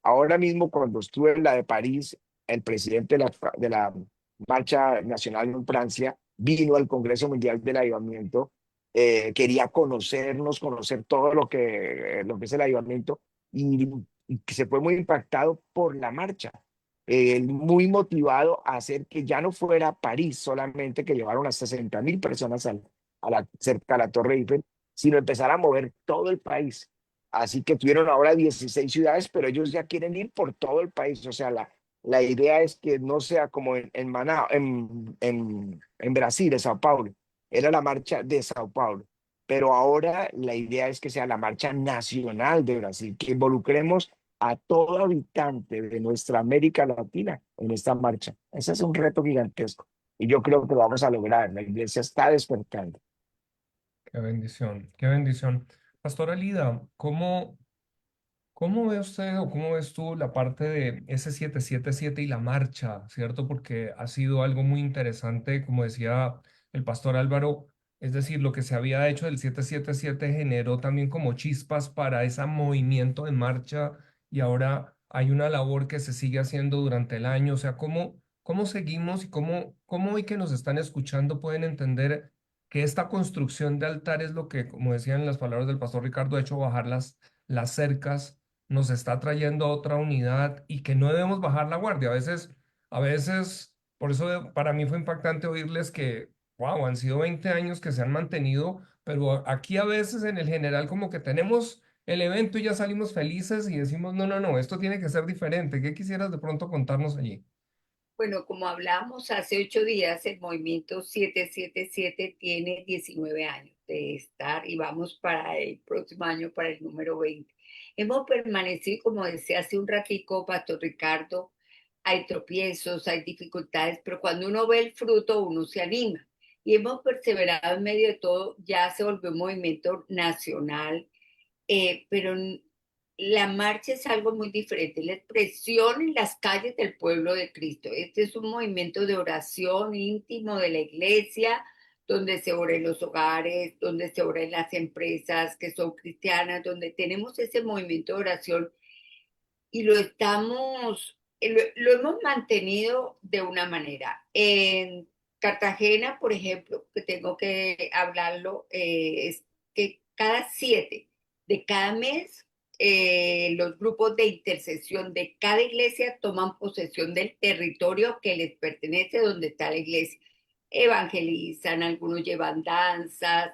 Ahora mismo, cuando estuve en la de París, el presidente de la Marcha Nacional en Francia vino al Congreso Mundial del Avivamiento, quería conocernos, conocer todo lo que es el avivamiento y se fue muy impactado por la marcha, muy motivado a hacer que ya no fuera París solamente, que llevaron a 60.000 personas cerca a la Torre Eiffel, sino empezar a mover todo el país. Así que tuvieron ahora 16 ciudades, pero ellos ya quieren ir por todo el país. O sea, la idea es que no sea como en Maná, en Brasil, en Sao Paulo. Era la marcha de Sao Paulo. Pero ahora la idea es que sea la marcha nacional de Brasil, que involucremos a todo habitante de nuestra América Latina en esta marcha. Ese es un reto gigantesco y yo creo que lo vamos a lograr. La iglesia está despertando. qué bendición, qué bendición. Pastora Lida, ¿cómo ve usted o cómo ves tú la parte de ese 777 y la marcha, cierto? Porque ha sido algo muy interesante, como decía el pastor Álvaro, es decir, lo que se había hecho del 777 generó también como chispas para ese movimiento de marcha y ahora hay una labor que se sigue haciendo durante el año. O sea, cómo seguimos y cómo hoy que nos están escuchando pueden entender que esta construcción de altar es lo que, como decían las palabras del pastor Ricardo, ha hecho bajar las cercas, nos está trayendo a otra unidad y que no debemos bajar la guardia. A veces, por eso para mí fue impactante oírles que, wow, han sido 20 años que se han mantenido, pero aquí a veces en el general como que tenemos el evento y ya salimos felices y decimos, no, no, no, esto tiene que ser diferente. ¿Qué quisieras de pronto contarnos allí? Bueno, como hablamos hace 8 días, el movimiento 777 tiene 19 años de estar y vamos para el próximo año, para el número 20. Hemos permanecido, como decía hace un ratico, Pastor Ricardo, hay tropiezos, hay dificultades, pero cuando uno ve el fruto, uno se anima. Y hemos perseverado en medio de todo, ya se volvió un movimiento nacional, pero la marcha es algo muy diferente, la expresión en las calles del pueblo de Cristo. Este es un movimiento de oración íntimo de la iglesia, donde se ora en los hogares, donde se ora en las empresas que son cristianas, donde tenemos ese movimiento de oración y lo hemos mantenido de una manera. En Cartagena, por ejemplo, que tengo que hablarlo, es que cada 7 de cada mes, los grupos de intercesión de cada iglesia toman posesión del territorio que les pertenece donde está la iglesia. Evangelizan, algunos llevan danzas,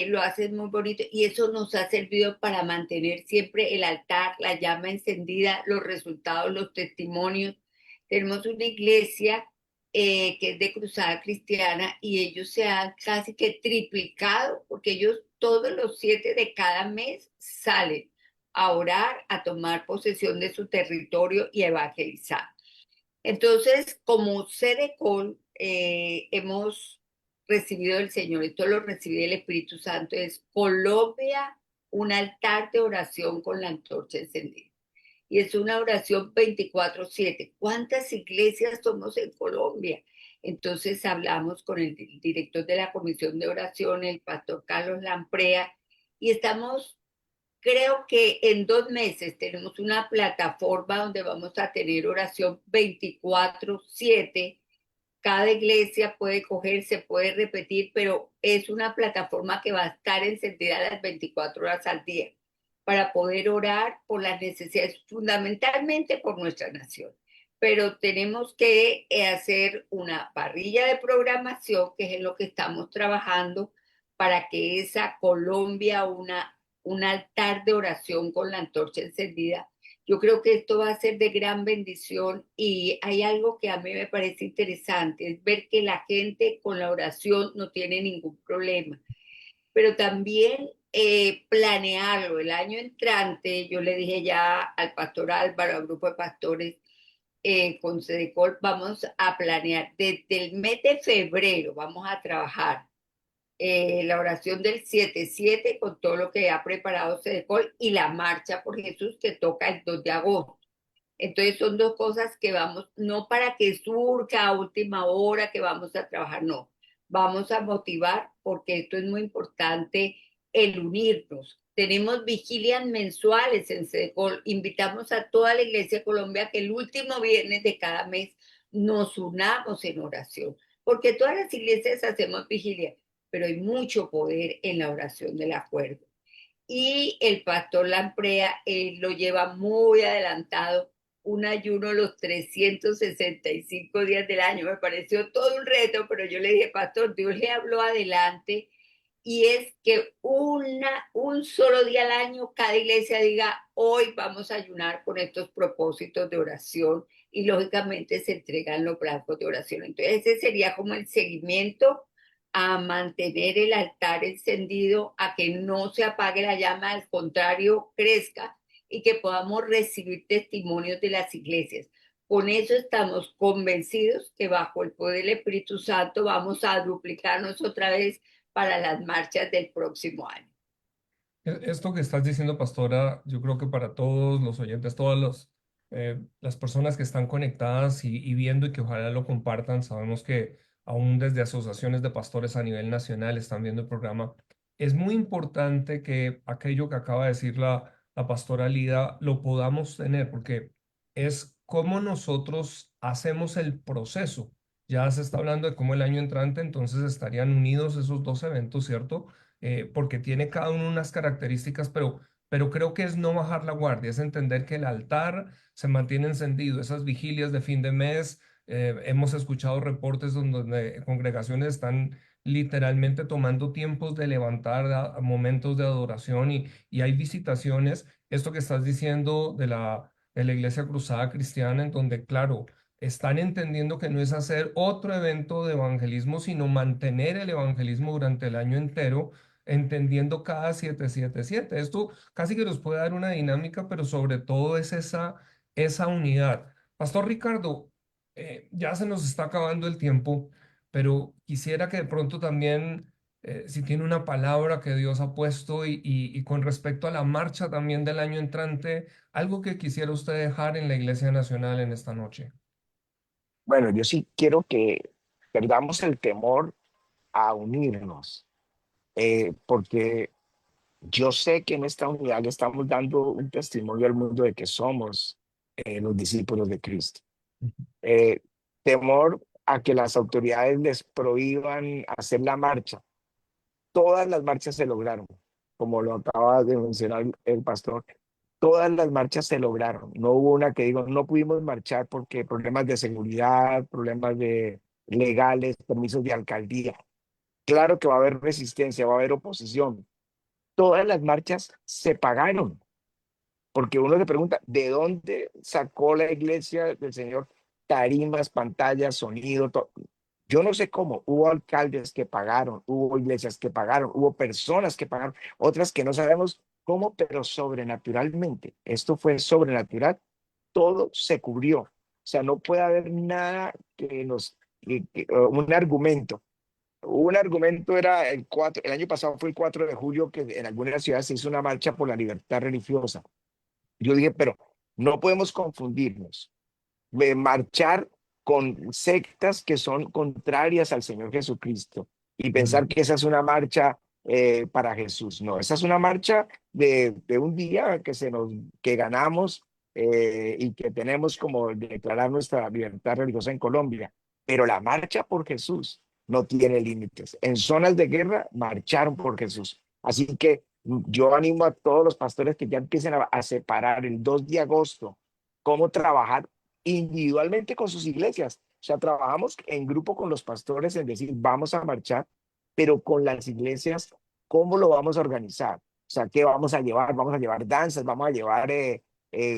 lo hacen muy bonito y eso nos ha servido para mantener siempre el altar, la llama encendida, los resultados, los testimonios. Tenemos una iglesia que es de Cruzada Cristiana y ellos se han casi que triplicado porque ellos todos los 7 de cada mes salen a orar, a tomar posesión de su territorio y a evangelizar. Entonces, como Cedecol, hemos recibido del Señor, esto lo recibí del Espíritu Santo, es Colombia, un altar de oración con la antorcha encendida. Y es una oración 24/7. ¿Cuántas iglesias somos en Colombia? Entonces hablamos con el director de la Comisión de Oración, el pastor Carlos Lamprea, y estamos, creo que en 2 meses tenemos una plataforma donde vamos a tener oración 24/7. Cada iglesia puede coger, se puede repetir, pero es una plataforma que va a estar encendida las 24 horas al día para poder orar por las necesidades, fundamentalmente por nuestra nación. Pero tenemos que hacer una parrilla de programación, que es en lo que estamos trabajando, para que esa Colombia, un altar de oración con la antorcha encendida. Yo creo que esto va a ser de gran bendición y hay algo que a mí me parece interesante, es ver que la gente con la oración no tiene ningún problema, pero también planearlo. El año entrante, yo le dije ya al pastor Álvaro, al grupo de pastores, con Cedecol, vamos a planear desde el mes de febrero, vamos a trabajar la oración del 7/7 con todo lo que ha preparado Cedecol y la marcha por Jesús que toca el 2 de agosto. Entonces son dos cosas que vamos, no para que surja a última hora que vamos a trabajar, no. Vamos a motivar porque esto es muy importante, el unirnos. Tenemos vigilias mensuales en Cedecol. Invitamos a toda la Iglesia de Colombia que el último viernes de cada mes nos unamos en oración, porque todas las iglesias hacemos vigilia, pero hay mucho poder en la oración del acuerdo. Y el pastor Lamprea lo lleva muy adelantado, un ayuno los 365 días del año. Me pareció todo un reto, pero yo le dije, pastor, Dios le habló adelante y es que un solo día al año cada iglesia diga, hoy vamos a ayunar con estos propósitos de oración y lógicamente se entregan los brazos de oración. Entonces ese sería como el seguimiento a mantener el altar encendido, a que no se apague la llama, al contrario, crezca y que podamos recibir testimonios de las iglesias. Con eso estamos convencidos que bajo el poder del Espíritu Santo vamos a duplicarnos otra vez para las marchas del próximo año. Esto que estás diciendo, pastora, yo creo que para todos los oyentes, las personas que están conectadas y viendo y que ojalá lo compartan, sabemos que aún desde asociaciones de pastores a nivel nacional están viendo el programa. Es muy importante que aquello que acaba de decir la pastora Lida lo podamos tener, porque es cómo nosotros hacemos el proceso. Ya se está hablando de cómo el año entrante, entonces estarían unidos esos dos eventos, ¿cierto? Porque tiene cada uno unas características, pero creo que es no bajar la guardia, es entender que el altar se mantiene encendido, esas vigilias de fin de mes. Hemos escuchado reportes donde congregaciones están literalmente tomando tiempos de levantar a momentos de adoración y hay visitaciones. Esto que estás diciendo de la Iglesia Cruzada Cristiana, en donde, claro, están entendiendo que no es hacer otro evento de evangelismo, sino mantener el evangelismo durante el año entero, entendiendo cada 777. Esto casi que nos puede dar una dinámica, pero sobre todo es esa unidad. Pastor Ricardo, ya se nos está acabando el tiempo, pero quisiera que de pronto también, si tiene una palabra que Dios ha puesto y con respecto a la marcha también del año entrante, algo que quisiera usted dejar en la Iglesia Nacional en esta noche. Bueno, yo sí quiero que perdamos el temor a unirnos, porque yo sé que en esta unidad le estamos dando un testimonio al mundo de que somos los discípulos de Cristo. Eh, Temor a que las autoridades les prohíban hacer la marcha. Todas las marchas se lograron, como lo acaba de mencionar el pastor. Todas las marchas se lograron. No hubo una que digo, no pudimos marchar porque problemas de seguridad, problemas legales, permisos de alcaldía. Claro que va a haber resistencia, va a haber oposición. Todas las marchas se pagaron, porque uno se pregunta, ¿de dónde sacó la iglesia del Señor tarimas, pantallas, sonido? Yo no sé cómo. Hubo alcaldes que pagaron, hubo iglesias que pagaron, hubo personas que pagaron, otras que no sabemos cómo, pero sobrenaturalmente. Esto fue sobrenatural. Todo se cubrió. O sea, no puede haber nada un argumento. Un argumento era el año pasado fue el 4 de julio que en algunas ciudades se hizo una marcha por la libertad religiosa. Yo dije, pero no podemos confundirnos. Marchar con sectas que son contrarias al Señor Jesucristo y Mm. pensar que esa es una marcha para Jesús. No, esa es una marcha de un día que ganamos y que tenemos como declarar nuestra libertad religiosa en Colombia. Pero la marcha por Jesús no tiene límites. En zonas de guerra marcharon por Jesús. Así que yo animo a todos los pastores que ya empiecen a separar el 2 de agosto cómo trabajar individualmente con sus iglesias. O sea, trabajamos en grupo con los pastores en decir, vamos a marchar, pero con las iglesias, ¿cómo lo vamos a organizar? O sea, ¿qué vamos a llevar? Vamos a llevar danzas, vamos a llevar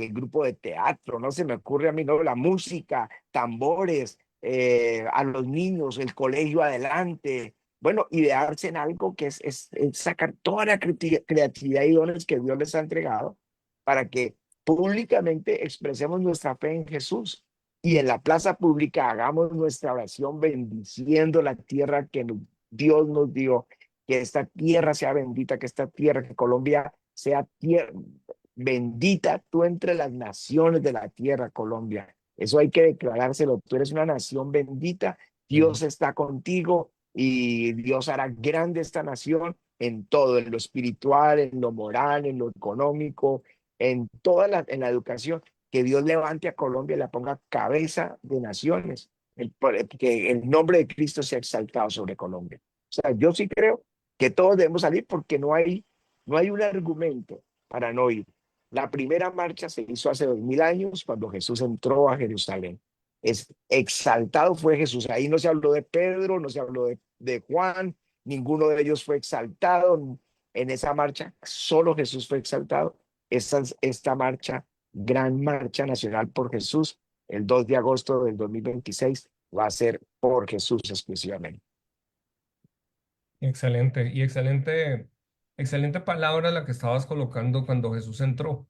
grupo de teatro, no se me ocurre a mí, no, la música, tambores, a los niños, el colegio adelante. Bueno, idearse en algo que es sacar toda la creatividad y dones que Dios les ha entregado para que públicamente expresemos nuestra fe en Jesús y en la plaza pública hagamos nuestra oración bendiciendo la tierra que Dios nos dio, que esta tierra sea bendita, que esta tierra, que Colombia sea tierra bendita, tú entre las naciones de la tierra, Colombia. Eso hay que declarárselo, tú eres una nación bendita, Mm. Dios está contigo y Dios hará grande esta nación en todo, en lo espiritual, en lo moral, en lo económico, en la educación, que Dios levante a Colombia y la ponga cabeza de naciones, que el nombre de Cristo sea exaltado sobre Colombia. O sea, yo sí creo que todos debemos salir porque no hay un argumento para no ir. La primera marcha se hizo hace 2000 años cuando Jesús entró a Jerusalén. Exaltado fue Jesús. Ahí no se habló de Pedro, no se habló de Juan, ninguno de ellos fue exaltado en esa marcha. Solo Jesús fue exaltado. Esta marcha, gran marcha nacional por Jesús, el 2 de agosto del 2026, va a ser por Jesús exclusivamente. Excelente, y excelente palabra la que estabas colocando cuando Jesús entró,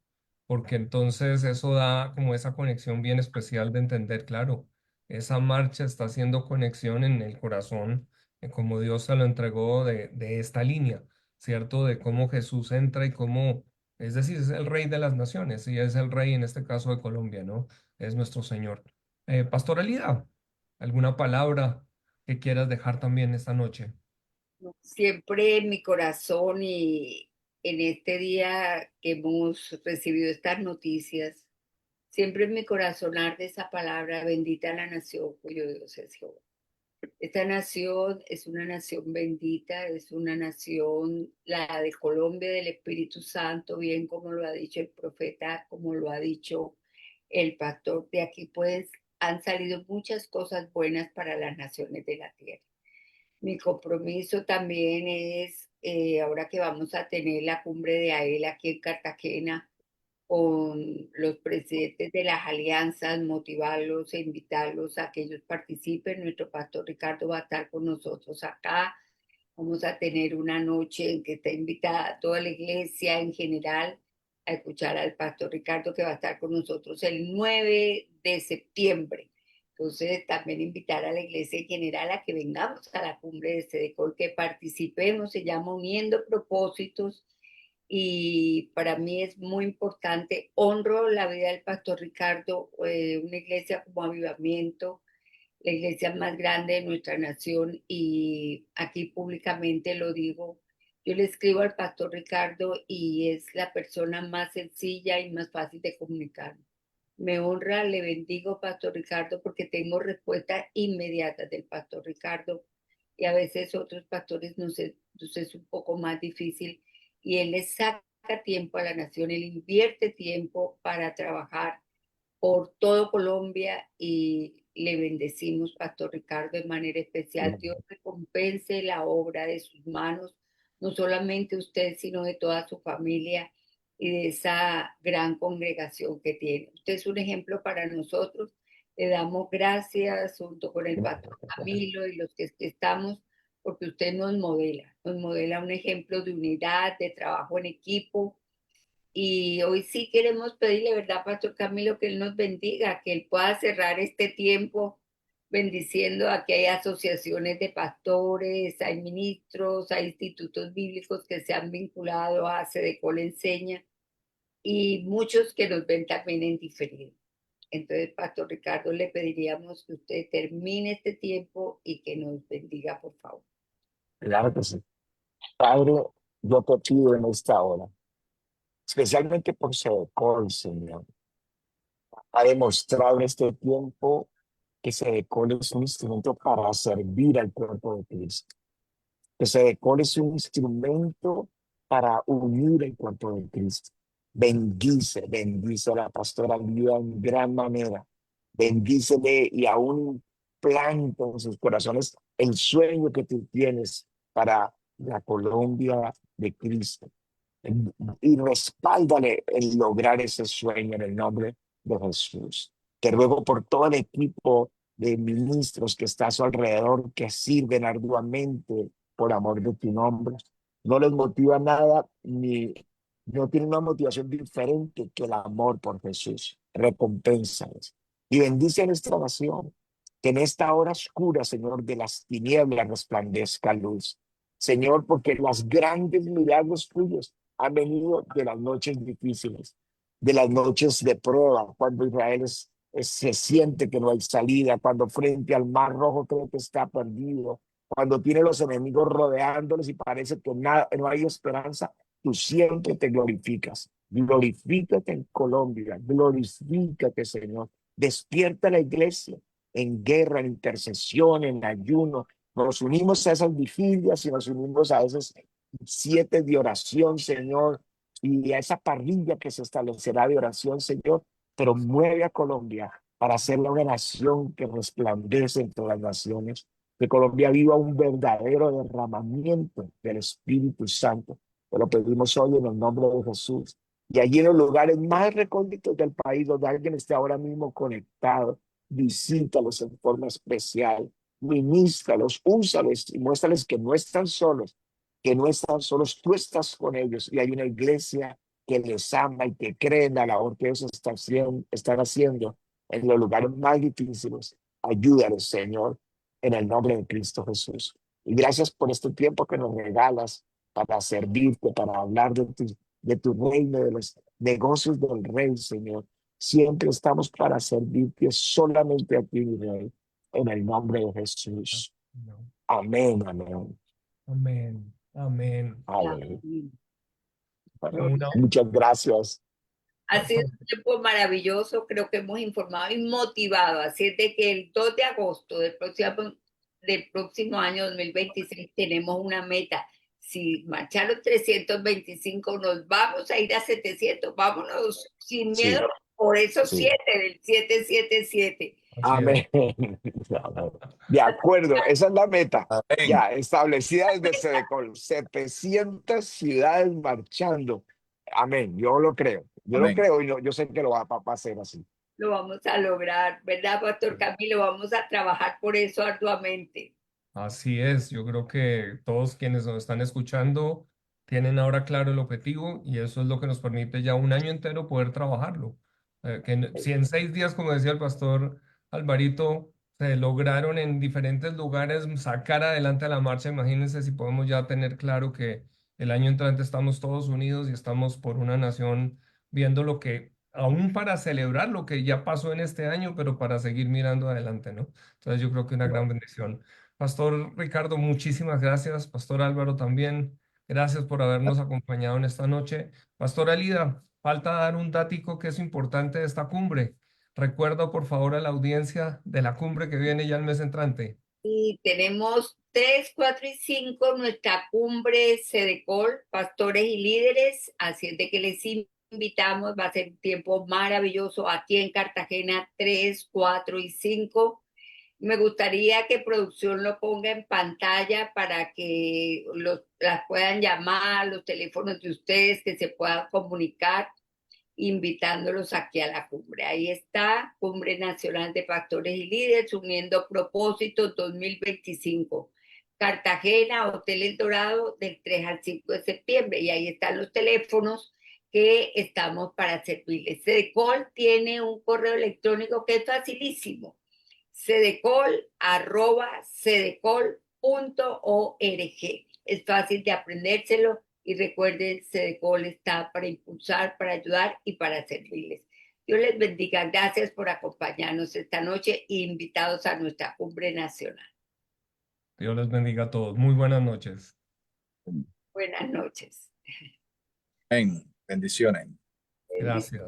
porque entonces eso da como esa conexión bien especial de entender, claro, esa marcha está haciendo conexión en el corazón, como Dios se lo entregó de esta línea, ¿cierto? De cómo Jesús entra y cómo, es decir, es el rey de las naciones, y es el rey en este caso de Colombia, ¿no? Es nuestro Señor. Pastor Elida, ¿alguna palabra que quieras dejar también esta noche? Siempre en mi corazón y en este día que hemos recibido estas noticias, Siempre en mi corazón arde esa palabra, bendita la nación cuyo Dios es Jehová. Esta nación es una nación bendita, es una nación, la de Colombia, del Espíritu Santo, bien como lo ha dicho el profeta, como lo ha dicho el pastor. De aquí pues han salido muchas cosas buenas para las naciones de la tierra. Mi compromiso también es, ahora que vamos a tener la cumbre de AEL aquí en Cartagena, con los presidentes de las alianzas, motivarlos e invitarlos a que ellos participen. Nuestro pastor Ricardo va a estar con nosotros acá. Vamos a tener una noche en que está invitada toda la iglesia en general a escuchar al pastor Ricardo, que va a estar con nosotros el 9 de septiembre. Entonces, también invitar a la iglesia en general a que vengamos a la cumbre de Sedecol, que participemos, se llama Uniendo Propósitos, y para mí es muy importante. Honro la vida del pastor Ricardo, una iglesia como Avivamiento, la iglesia más grande de nuestra nación, y aquí públicamente lo digo. Yo le escribo al pastor Ricardo y es la persona más sencilla y más fácil de comunicar. Me honra, le bendigo, pastor Ricardo, porque tengo respuestas inmediatas del pastor Ricardo, y a veces otros pastores nos es un poco más difícil, y él le saca tiempo a la nación, él invierte tiempo para trabajar por todo Colombia, y le bendecimos, pastor Ricardo, de manera especial. Dios recompense la obra de sus manos, no solamente usted, sino de toda su familia y de esa gran congregación que tiene. Usted es un ejemplo para nosotros. Le damos gracias junto con el pastor Camilo y los que estamos, porque usted nos modela un ejemplo de unidad, de trabajo en equipo. Y hoy sí queremos pedirle, ¿verdad, Pastor Camilo, que Él nos bendiga, que Él pueda cerrar este tiempo bendiciendo? Aquí hay asociaciones de pastores, hay ministros, hay institutos bíblicos que se han vinculado a Sedecol Enseña, y muchos que nos ven también en diferido. Entonces, Pastor Ricardo, le pediríamos que usted termine este tiempo y que nos bendiga, por favor. Claro que sí. Padre, yo te pido en esta hora, especialmente por Sedecol, Señor, ha demostrado en este tiempo que Sedecol es un instrumento para servir al cuerpo de Cristo. Que Sedecol es un instrumento para unir el cuerpo de Cristo. Bendice a la pastora Lía en gran manera. Bendícele y aún planta en sus corazones el sueño que tú tienes para la Colombia de Cristo. Y respáldale en lograr ese sueño en el nombre de Jesús. Te ruego por todo el equipo de ministros que está a su alrededor, que sirven arduamente por amor de tu nombre. No les motiva nada, ni no tienen una motivación diferente que el amor por Jesús. Recompénsales y bendice a nuestra nación, que en esta hora oscura, Señor, de las tinieblas resplandezca luz. Señor, porque los grandes milagros tuyos han venido de las noches difíciles, de las noches de prueba, cuando Israel se siente que no hay salida, cuando frente al mar rojo cree que está perdido, cuando tiene los enemigos rodeándoles y parece que nada, no hay esperanza. Tú siempre te glorificas. Glorifícate en Colombia, glorifícate, Señor. Despierta la iglesia en guerra, en intercesión, en ayuno. Nos unimos a esas vigilias y nos unimos a esos 7 de oración, Señor, y a esa parrilla que se establecerá de oración, Señor, pero mueve a Colombia para hacerla una nación que resplandece entre las naciones, que Colombia viva un verdadero derramamiento del Espíritu Santo. Te lo pedimos hoy en el nombre de Jesús. Y allí en los lugares más recónditos del país, donde alguien esté ahora mismo conectado, visítalos en forma especial, ministralos, úsalos y muéstrales que no están solos, tú estás con ellos, y hay una iglesia que les ama y que cree en la labor que ellos están haciendo en los lugares más difíciles. Ayúdalos, Señor, en el nombre de Cristo Jesús. Y gracias por este tiempo que nos regalas para servirte, para hablar de tu reino, de los negocios del rey, Señor. Siempre estamos para servirte solamente a ti, mi rey, en el nombre de Jesús. Amén, amén. Amén. Amén. Amén. Amén. Una, Muchas gracias. Ha sido un tiempo maravilloso, creo que hemos informado y motivado, así es de que el 2 de agosto del próximo año 2026 tenemos una meta. Si marcharon 325, nos vamos a ir a 700, vámonos sin Sí, miedo por esos sí. 7 del 777. Así es. Amén. De acuerdo, esa es la meta. Amén. Ya establecida desde Sedecol, 700 ciudades marchando. Amén, yo lo creo. Yo lo Amén. creo y yo sé que lo va a hacer así. Lo vamos a lograr, ¿verdad, Pastor Camilo? Vamos a trabajar por eso arduamente. Así es, yo creo que todos quienes nos están escuchando tienen ahora claro el objetivo y eso es lo que nos permite ya un año entero poder trabajarlo. Si en 6 días, como decía el pastor Alvarito, se lograron en diferentes lugares sacar adelante la marcha, imagínense si podemos ya tener claro que el año entrante estamos todos unidos y estamos por una nación viendo lo que, aún para celebrar lo que ya pasó en este año, pero para seguir mirando adelante, ¿no? Entonces yo creo que una gran bendición. Pastor Ricardo, muchísimas gracias. Pastor Álvaro también, gracias por habernos acompañado en esta noche. Pastor Alida, falta dar un dático que es importante de esta cumbre. Recuerda, por favor, a la audiencia de la cumbre que viene ya el mes entrante. Y tenemos 3, 4 y 5 nuestra cumbre Sedecol, pastores y líderes, así es de que les invitamos, va a ser un tiempo maravilloso aquí en Cartagena, 3, 4 y 5. Me gustaría que producción lo ponga en pantalla para que las puedan llamar, los teléfonos de ustedes, que se puedan comunicar, invitándolos aquí a la cumbre. Ahí está, Cumbre Nacional de Pastores y Líderes, uniendo propósitos 2025. Cartagena, Hotel El Dorado, del 3 al 5 de septiembre. Y ahí están los teléfonos que estamos para servirles. Sedecol tiene un correo electrónico que es facilísimo, sedecol@sedecol.org. Es fácil de aprendérselo y recuerden, Sedecol está para impulsar, para ayudar y para servirles. Dios les bendiga. Gracias por acompañarnos esta noche e invitados a nuestra cumbre nacional. Dios les bendiga a todos. Muy buenas noches. Buenas noches. Amén. Bendiciones. Gracias.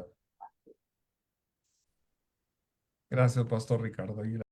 Gracias, Pastor Ricardo.